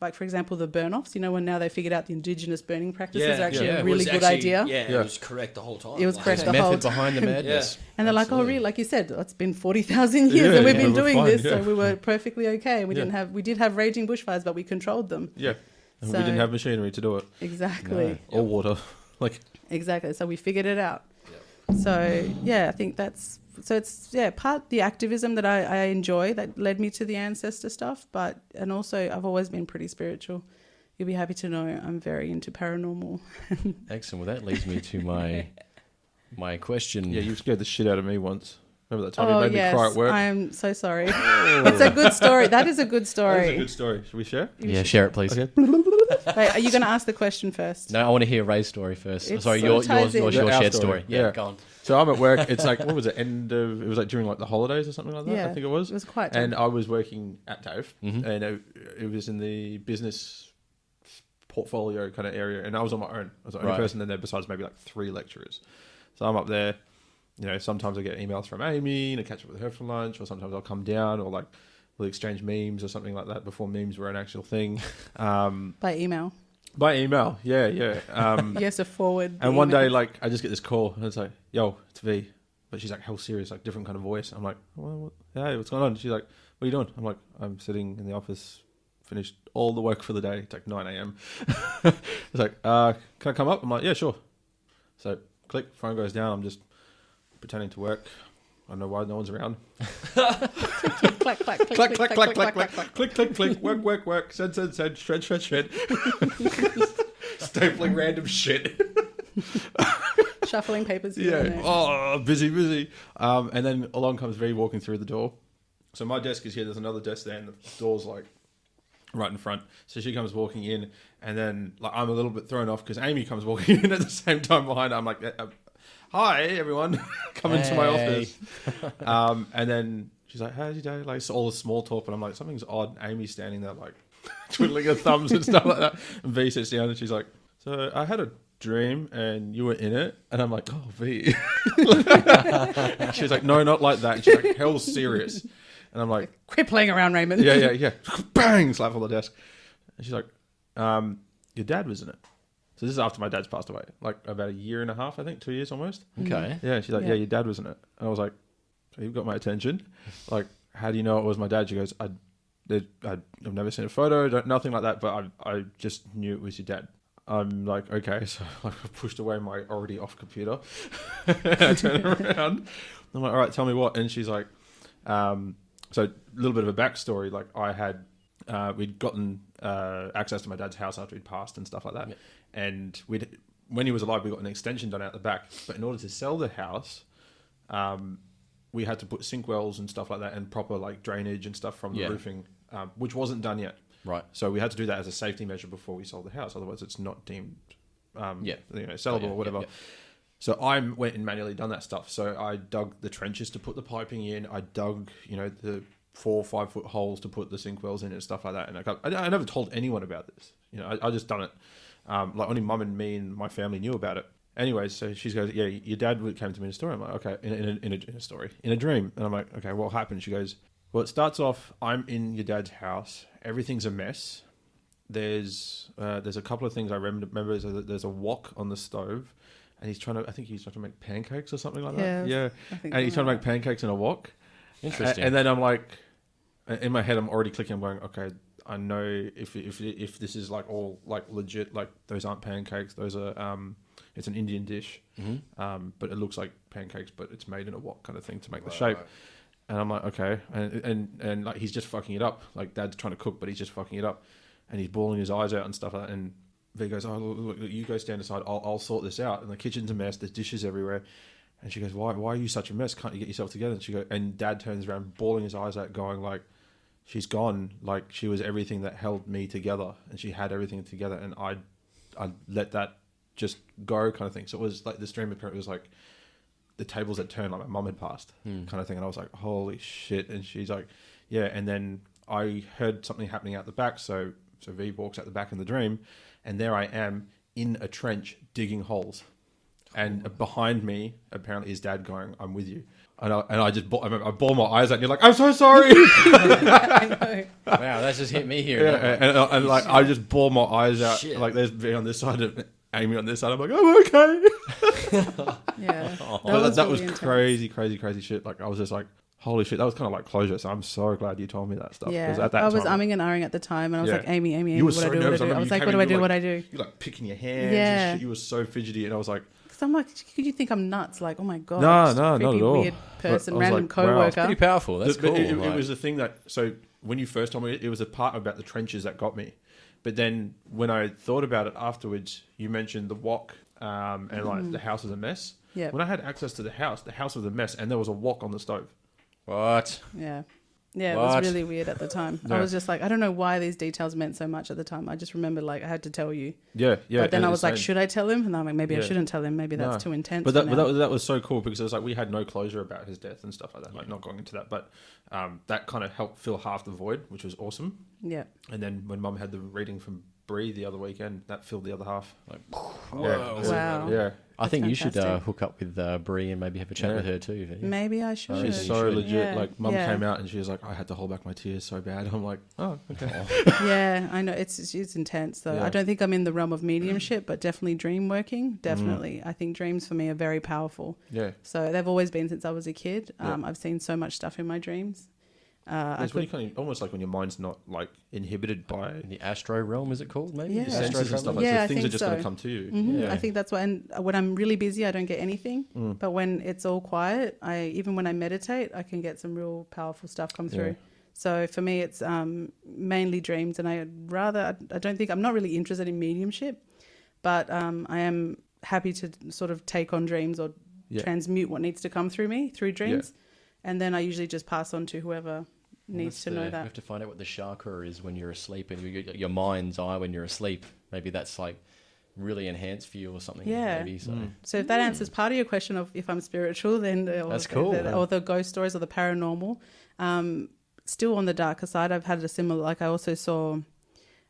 Like, for example, the burn-offs, when now they figured out the indigenous burning practices are actually a really good idea. Yeah, it was correct the whole time. It was correct the whole Method time. behind the madness. And they're like, really? Like you said, it's been 40,000 years and we've been we're doing fine, this, yeah. so we were perfectly okay. We did have raging bushfires, but we controlled them. Yeah. And So- we didn't have machinery to do it. Exactly. Or water. Exactly. So we figured it out. So I think it's part the activism that I enjoy that led me to the ancestor stuff, and also I've always been pretty spiritual. You'll be happy to know I'm very into paranormal. Excellent. Well, that leads me to my question. Yeah, you scared the shit out of me once. Remember that time you made me cry at work? I'm so sorry. It's a good story. That is a good That story. is a good story. Should we share? Yeah, share it, please. Okay. Wait, are you going to ask the question first? No, I want to hear Ray's story first. It Sorry, sort of ties in. your Our shared story. story. Yeah, Yeah. go on. So I'm at work. It's like, what was it? It was like during like the holidays or something like that. Yeah, I think it was. It was quite. And I was working at TAFE, Mhm. and it was in the business portfolio kind of area, and I was on my own. I was the only Right. person in there besides maybe like 3 lecturers. So I'm up there. Sometimes I get emails from Amy and I catch up with her for lunch, or sometimes I'll come down, or like we'll exchange memes or something like that before memes were an actual thing. by email. By email, yeah. Yes, a forward. And one day, like, I just get this call, and it's like, "Yo, it's V. but she's like hell serious, like different kind of voice. I'm like, hey, what's going on? She's like, what are you doing? I'm like, I'm sitting in the office, finished all the work for the day. It's like 9 a.m. It's like, can I come up? I'm like, yeah, sure. So click, phone goes down. I'm just pretending to work. I don't know why no one's around. Clack, clack, clack, Click, click, click, click, click, click, click, click, work, send, shred. Stapling random shit. Shuffling papers here and Yeah. there. Oh, busy. And then along comes V walking through the door. So my desk is here. There's another desk there, and the door's like right in front. So she comes walking in, and then like I'm a little bit thrown off because Amy comes walking in at the same time behind her. I'm like, hi everyone, come into my office. And then she's like, how's your day? Like so all the small talk, and I'm like, something's odd. Amy's standing there like twiddling her thumbs and stuff like that. And V sits down and she's like, so I had a dream and you were in it. And I'm like, oh V. And she's like, no, not like that. And she's like, hell serious. And I'm like, Quit playing around, Raymond. yeah. Bang, slap on the desk. And she's like, your dad was in it. So this is after my dad's passed away, like about a year and a half, I think, 2 years almost. Okay. Yeah, she's like, yeah, your dad was in it. And I was like, so you've got my attention. Like, how do you know it was my dad? She goes, I've never seen a photo, nothing like that, but I just knew it was your dad. I'm like, okay. So like, I pushed away my already off computer. I turn around. I'm like, all right, tell me what. And she's like, so a little bit of a backstory. Like I had, we'd gotten access to my dad's house after he'd passed and stuff like that. Yeah. And when he was alive, we got an extension done out the back. But in order to sell the house, we had to put sink wells and stuff like that and proper like drainage and stuff from the roofing, which wasn't done yet. Right. So we had to do that as a safety measure before we sold the house. Otherwise, it's not deemed sellable or whatever. Yeah. So I went and manually done that stuff. So I dug the trenches to put the piping in. I dug, the 4 or 5 foot holes to put the sink wells in and stuff like that. And I never told anyone about this. I just done it. Like only mum and me and my family knew about it. Anyways, so she goes, yeah, your dad came to me in a story. I'm like, okay, in a story, in a dream. And I'm like, okay, what happened? She goes, well, it starts off, I'm in your dad's house. Everything's a mess. There's a couple of things I remember. There's a wok on the stove. And he's trying to make pancakes or something like that. Yeah. And he's trying to make pancakes in a wok. Interesting. And then I'm like, in my head, I'm already clicking. I'm going, okay, I know if this is like all like legit, like those aren't pancakes. Those are, it's an Indian dish. Mm-hmm. But it looks like pancakes, but it's made in a wok kind of thing to make the shape. Right. And I'm like, okay. And like, he's just fucking it up. Like dad's trying to cook, but he's just fucking it up. And he's bawling his eyes out and stuff like that. And V goes, oh, look, you go stand aside. I'll sort this out. And the kitchen's a mess. There's dishes everywhere. And she goes, why are you such a mess? Can't you get yourself together? And she goes, and dad turns around, bawling his eyes out, going like, she's gone. Like she was everything that held me together, and she had everything together. And I let that just go, kind of thing. So it was like the stream apparently was like the tables had turned, like my mum had passed, kind of thing. And I was like, holy shit. And she's like, yeah. And then I heard something happening out the back. So V walks out the back in the dream. And there I am in a trench digging holes, and behind me apparently is dad going, "I'm with you." And I just I bawled my eyes out. And you're like, "I'm so sorry." I know. Wow, that's just hit me here. Yeah, and like I just bawled my eyes out. Shit. Like there's V on this side and Amy on this side. I'm like, "I'm okay." Yeah, that was crazy shit. Like I was just like, holy shit, that was kind of like closure. So I'm so glad you told me that stuff. Yeah, at that I was time, umming and ahhing at the time, and I was like, Amy, you were what so I do, nervous. what I do. I was like, what do I do, what I do? You're like picking your hands. Yeah. And shit. You were so fidgety, and I was like, because I'm like, could you think I'm nuts? Like, oh my god, no, not creepy, at all. weird person, Wow. random coworker. It's pretty powerful. That's cool. It was the thing that, so when you first told me, it was a part about the trenches that got me. But then when I thought about it afterwards, you mentioned the wok and like the house was a mess. Yeah. When I had access to the house was a mess, and there was a wok on the stove. What? Yeah. Yeah, it was really weird at the time. Yeah. I was just like, I don't know why these details meant so much at the time. I just remember like I had to tell you. Yeah. But then I was like, should I tell him? And I'm like, maybe I shouldn't tell him. Maybe that's too intense. But that was so cool because it was like we had no closure about his death and stuff like that. Like not going into that, but that kind of helped fill half the void, which was awesome. Yeah. And then when Mum had the reading from Brie the other weekend. That filled the other half. Like, Wow. Yeah. I think you should fantastic. hook up with Brie and maybe have a chat with her too. Maybe I should. She's you so should. legit. Yeah, Like, Mum yeah. came out and she was like, I had to hold back my tears so bad. I'm like, oh, okay. Yeah, I know it's intense though. Yeah. I don't think I'm in the realm of mediumship, but definitely dream working. Definitely, I think dreams for me are very powerful. Yeah. So they've always been since I was a kid. Yeah. I've seen so much stuff in my dreams. It's when you kind of, almost like when your mind's not like inhibited by In the astro realm, is it called? Maybe Yeah. the Astro senses and travel? stuff like Yeah, that. I So things are think just going to so. come to you. Mhm. Yeah. I think that's why. And when I'm really busy, I don't get anything. Mm. But when it's all quiet, even when I meditate, I can get some real powerful stuff come through. Yeah. So for me, it's mainly dreams, and I don't think I'm not really interested in mediumship, but I am happy to sort of take on dreams or Yeah. transmute what needs to come through me through dreams, and then I usually just pass on to whoever needs to know You that. have to find out what the chakra is when you're asleep, and your mind's eye when you're asleep. Maybe that's like really enhanced for you or something. Yeah. Maybe, so. So if that answers part of your question of if I'm spiritual, then That's cool. or the ghost stories or the paranormal, still on the darker side, I've had a similar. Like I also saw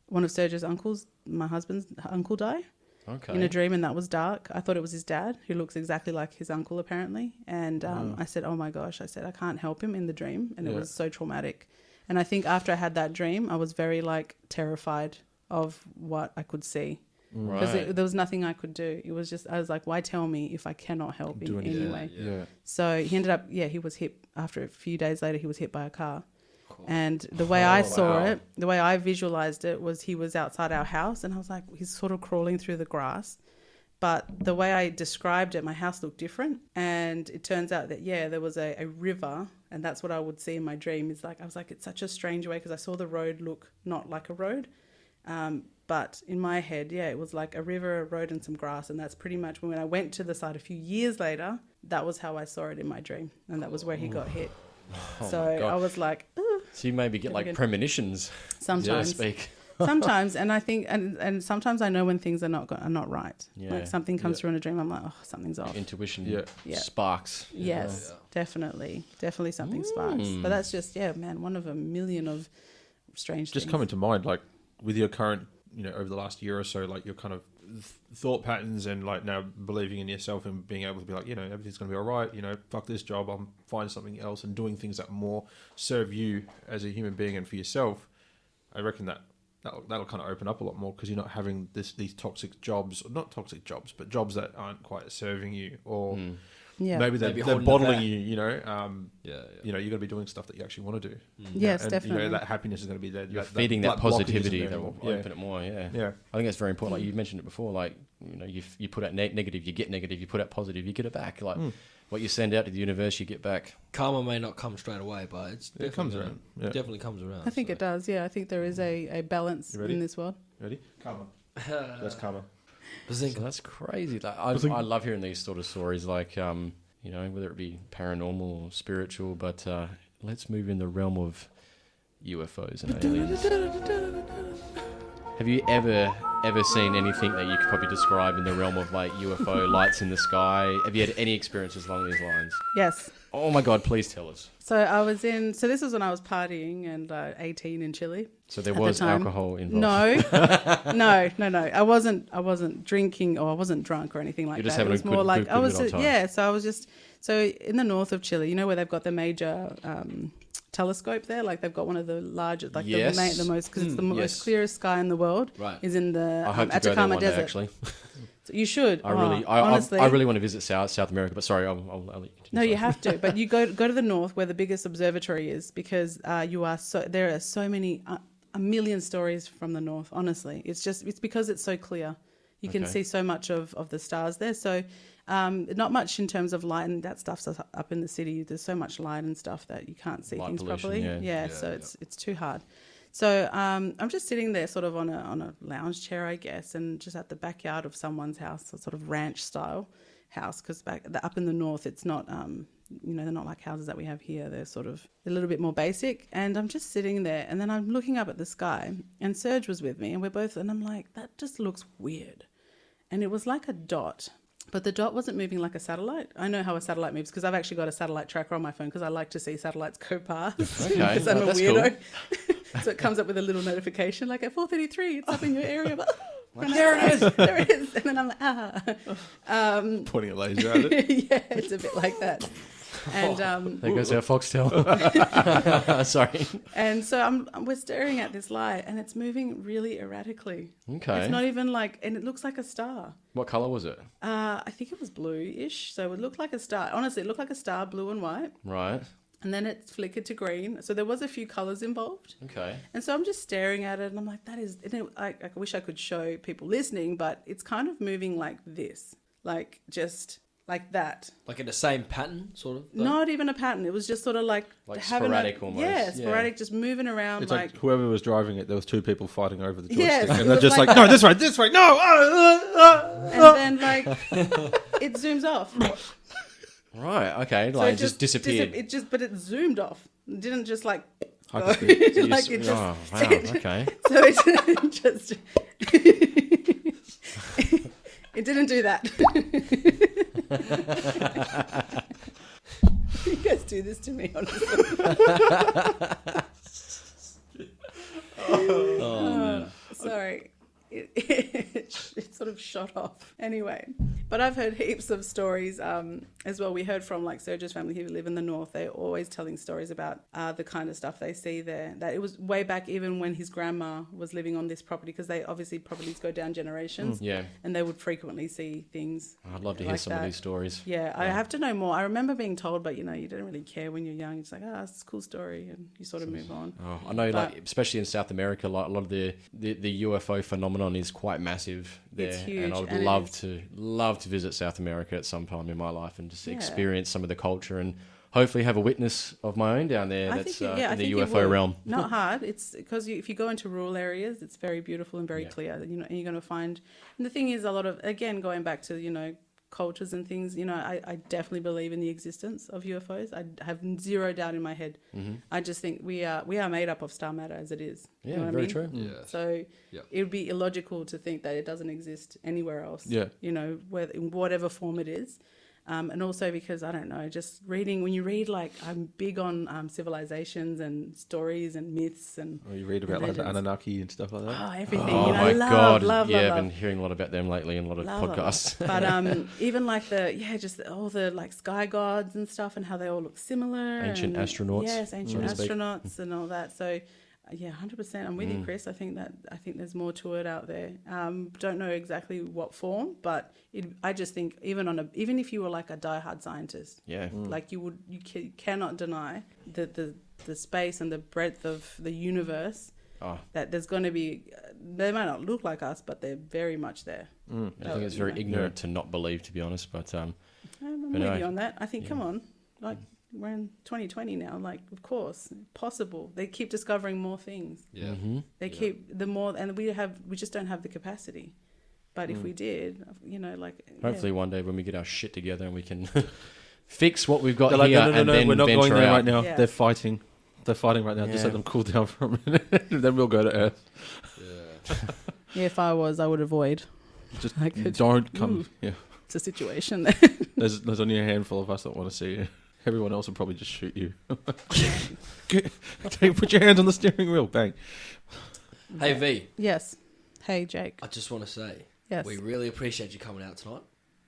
one of Serge's uncles, my husband's uncle, die Okay. in a dream, and that was dark. I thought it was his dad, who looks exactly like his uncle apparently. And I said, "Oh my gosh!" I said, "I can't help him in the dream," and it Yeah. was so traumatic. And I think after I had that dream, I was very like terrified of what I could see. Because Right. there was nothing I could do. It was just, I was like, why tell me if I cannot help Do in anything. any way? Yeah. So he ended up, he was hit, after a few days later, he was hit by a car. And the way I saw it, the way I visualized it was he was outside our house, and I was like, he's sort of crawling through the grass. But the way I described it, my house looked different. And it turns out that, there was a river, and that's what I would see in my dream. Is like, I was like, it's such a strange way, because I saw the road look not like a road. But in my head, it was like a river, a road, and some grass. And that's pretty much when I went to the site a few years later, that was how I saw it in my dream. And that was where he got hit. So my God. I was like, ooh, So you maybe get like Again. premonitions, sometimes. so to speak. Sometimes. And I think, and sometimes I know when things are not right. Yeah. Like something comes through in a dream, I'm like, oh, something's off. Intuition Yeah. sparks. Yes, definitely something sparks. But that's just one of a million of strange Just things. coming to mind, like with your current, over the last year or so, like your kind of thought patterns and like now believing in yourself and being able to be like, everything's going to be all right. Fuck this job. I'm find something else and doing things that more serve you as a human being and for yourself. I reckon that'll kind of open up a lot more because you're not having these toxic jobs, not toxic jobs, but jobs that aren't quite serving you or maybe they're holding it bottling back. you, Yeah. you're going to be doing stuff that you actually want to do. Yes, and, definitely. that happiness is going to be there. You're feeding that blockage isn't positivity there that will anymore. open it more. Yeah. Yeah. I think that's very important. Like you mentioned it before. Like you put out negative, you get negative. You put out positive, you get it back. Like what you send out to the universe, you get back. Karma may not come straight away, but It comes around. Yeah. Definitely comes around. I think it does. Yeah, I think there is a balance You ready? in this world. Ready? Karma. That's karma. So that's crazy. Like, I love hearing these sort of stories. Like whether it be paranormal or spiritual, but let's move in the realm of UFOs and aliens. Have you ever seen anything that you could probably describe in the realm of like UFO lights in the sky? Have you had any experiences along these lines? Yes. Oh my God, please tell us. So this was when I was partying and 18 in Chile. So there At the was time. alcohol involved. No. I wasn't drinking or I wasn't drunk or anything like You're just that. having It was a more good- like good I was old time. so I was just in the north of Chile, where they've got the major telescope there, like they've got one of the largest, like Yes. the most, because it's the Yes. most clearest sky in the world. Right. Is in the I hope to go there Atacama one day, Desert. actually. So you should. Honestly, I really want to visit South America, but sorry, I'll let you continue. No, you Sorry. have to. But you go to the north where the biggest observatory is, because there are so many a million stories from the north. Honestly, it's because it's so clear. You can Okay. see so much of the stars there. So not much in terms of light, and that stuff's up in the city. There's so much light and stuff that you can't see Light things pollution, properly. yeah. So it's too hard. So I'm just sitting there sort of on a lounge chair, I guess, and just at the backyard of someone's house, a sort of ranch style house, because up in the north, it's not, they're not like houses that we have here. They're sort of a little bit more basic. And I'm just sitting there, and then I'm looking up at the sky, and Serge was with me, and and I'm like, that just looks weird. And it was like a dot. But the dot wasn't moving like a satellite. I know how a satellite moves because I've actually got a satellite tracker on my phone because I like to see satellites go past. Okay, Because I'm a that's weirdo. cool. So it comes up with a little notification like at 4:33, it's up in your area. But, There it is. there it is. And then I'm like, Pointing a laser at it. yeah, it's a bit like that. And There goes our foxtail. Sorry. and so we're staring at this light, and it's moving really erratically. Okay. It's not even like, and it looks like a star. What color was it? I think it was bluish, so it looked like a star. Honestly, it looked like a star, blue and white. Right. And then it flickered to green. So there was a few colors involved. Okay. And so I'm just staring at it, and I'm like, that is. And I wish I could show people listening, but it's kind of moving like this, like just like that. Like in the same pattern, sort of? though? Not even a pattern. It was just sort of like having sporadic almost. Yeah, sporadic, just moving around. It's like whoever was driving it, there was two people fighting over the joystick. Yes, and it they're was just like like, no, this way, no. and then like it zooms off. Right. Okay. So Like it just disappeared. But it zoomed off. It didn't just like. Hyperspeed. So you like it just. oh, wow. Okay. So it just. It didn't do that. You guys do this to me, honestly. Sorry. It sort of shot off. Anyway, but I've heard heaps of stories as well. We heard from like Sergio's family who live in the north. They're always telling stories about the kind of stuff they see there. That it was way back even when his grandma was living on this property, because they obviously properties go down generations. Yeah. And they would frequently see things. I'd love to hear like some that. of these stories. Yeah, I have to know more. I remember being told, but you didn't really care when you're young. It's like, it's a cool story, and you sort of move on. Oh, I know, like especially in South America, like a lot of the UFO phenomenon is quite massive there, It's huge, and I would and love to visit South America at some time in my life and just Yeah. experience some of the culture and hopefully have a witness of my own down there. That's in the you UFO will. realm. Not hard. It's because if you go into rural areas, it's very beautiful and very clear. And you're going to find. And the thing is, a lot of, again, going back to cultures and things. I definitely believe in the existence of UFOs. I have zero doubt in my head. Mm-hmm. I just think we are made up of star matter as it is. Yeah, You know what very I mean? true. Yeah. So Yeah. it would be illogical to think that it doesn't exist anywhere else. Yeah. Whether in whatever form it is. And also because, I don't know, just reading, when you read, like, I'm big on civilizations and stories and myths and... Or you read about like the legends. Anunnaki and stuff like that. Oh, everything. Oh my God! Love, yeah, love, I've been love. hearing a lot about them lately in a lot of Love, podcasts. love. But even like just all the like sky gods and stuff, and how they all look similar. Ancient and, astronauts, Yes, ancient so to speak. astronauts and all that. So, yeah, 100%. I'm with you, Chris. I think there's more to it out there. Don't know exactly what form, but I just think even if you were like a diehard scientist, Yeah. like you cannot deny the space and the breadth of the universe. Oh, That there's going to be, they might not look like us, but they're very much there. I think it's very ignorant to not believe, to be honest. But I'm But with no. you on that. I think, come on, like we're in 2020 now. Like, of course, possible. They keep discovering more things. Yeah. They keep the more, and we just don't have the capacity. But if we did, hopefully one day when we get our shit together and we can fix what we've got They're like, here no, and then we're not venture going there out. right now. Yeah. They're fighting. They're fighting right now. Just Yeah. let them cool down for a minute. Then we'll go to Earth. yeah, if I was, I would avoid. Just I could- don't come. Ooh. Yeah. It's a situation there. There's only a handful of us that want to see you. Everyone else will probably just shoot you. Put your hands on the steering wheel. Bang. Hey, V, Yes. Hey, Jake. I just want to say, Yes. we really appreciate you coming out tonight.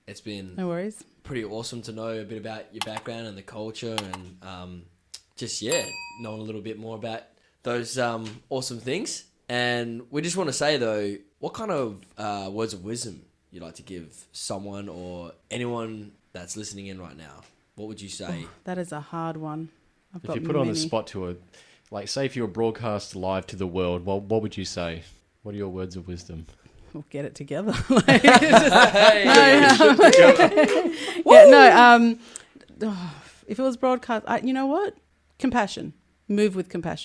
It's been No worries. pretty awesome to know a bit about your background and the culture and knowing a little bit more about those awesome things. And we just want to say, though, what kind of words of wisdom you'd like to give someone or anyone that's listening in right now? What would you say? That is a hard one. I've If got you put on the many. spot like say if you were broadcast live to the world, what would you say? What are your words of wisdom? We'll get it together. If it was broadcast, you know what? Compassion. Move with compassion.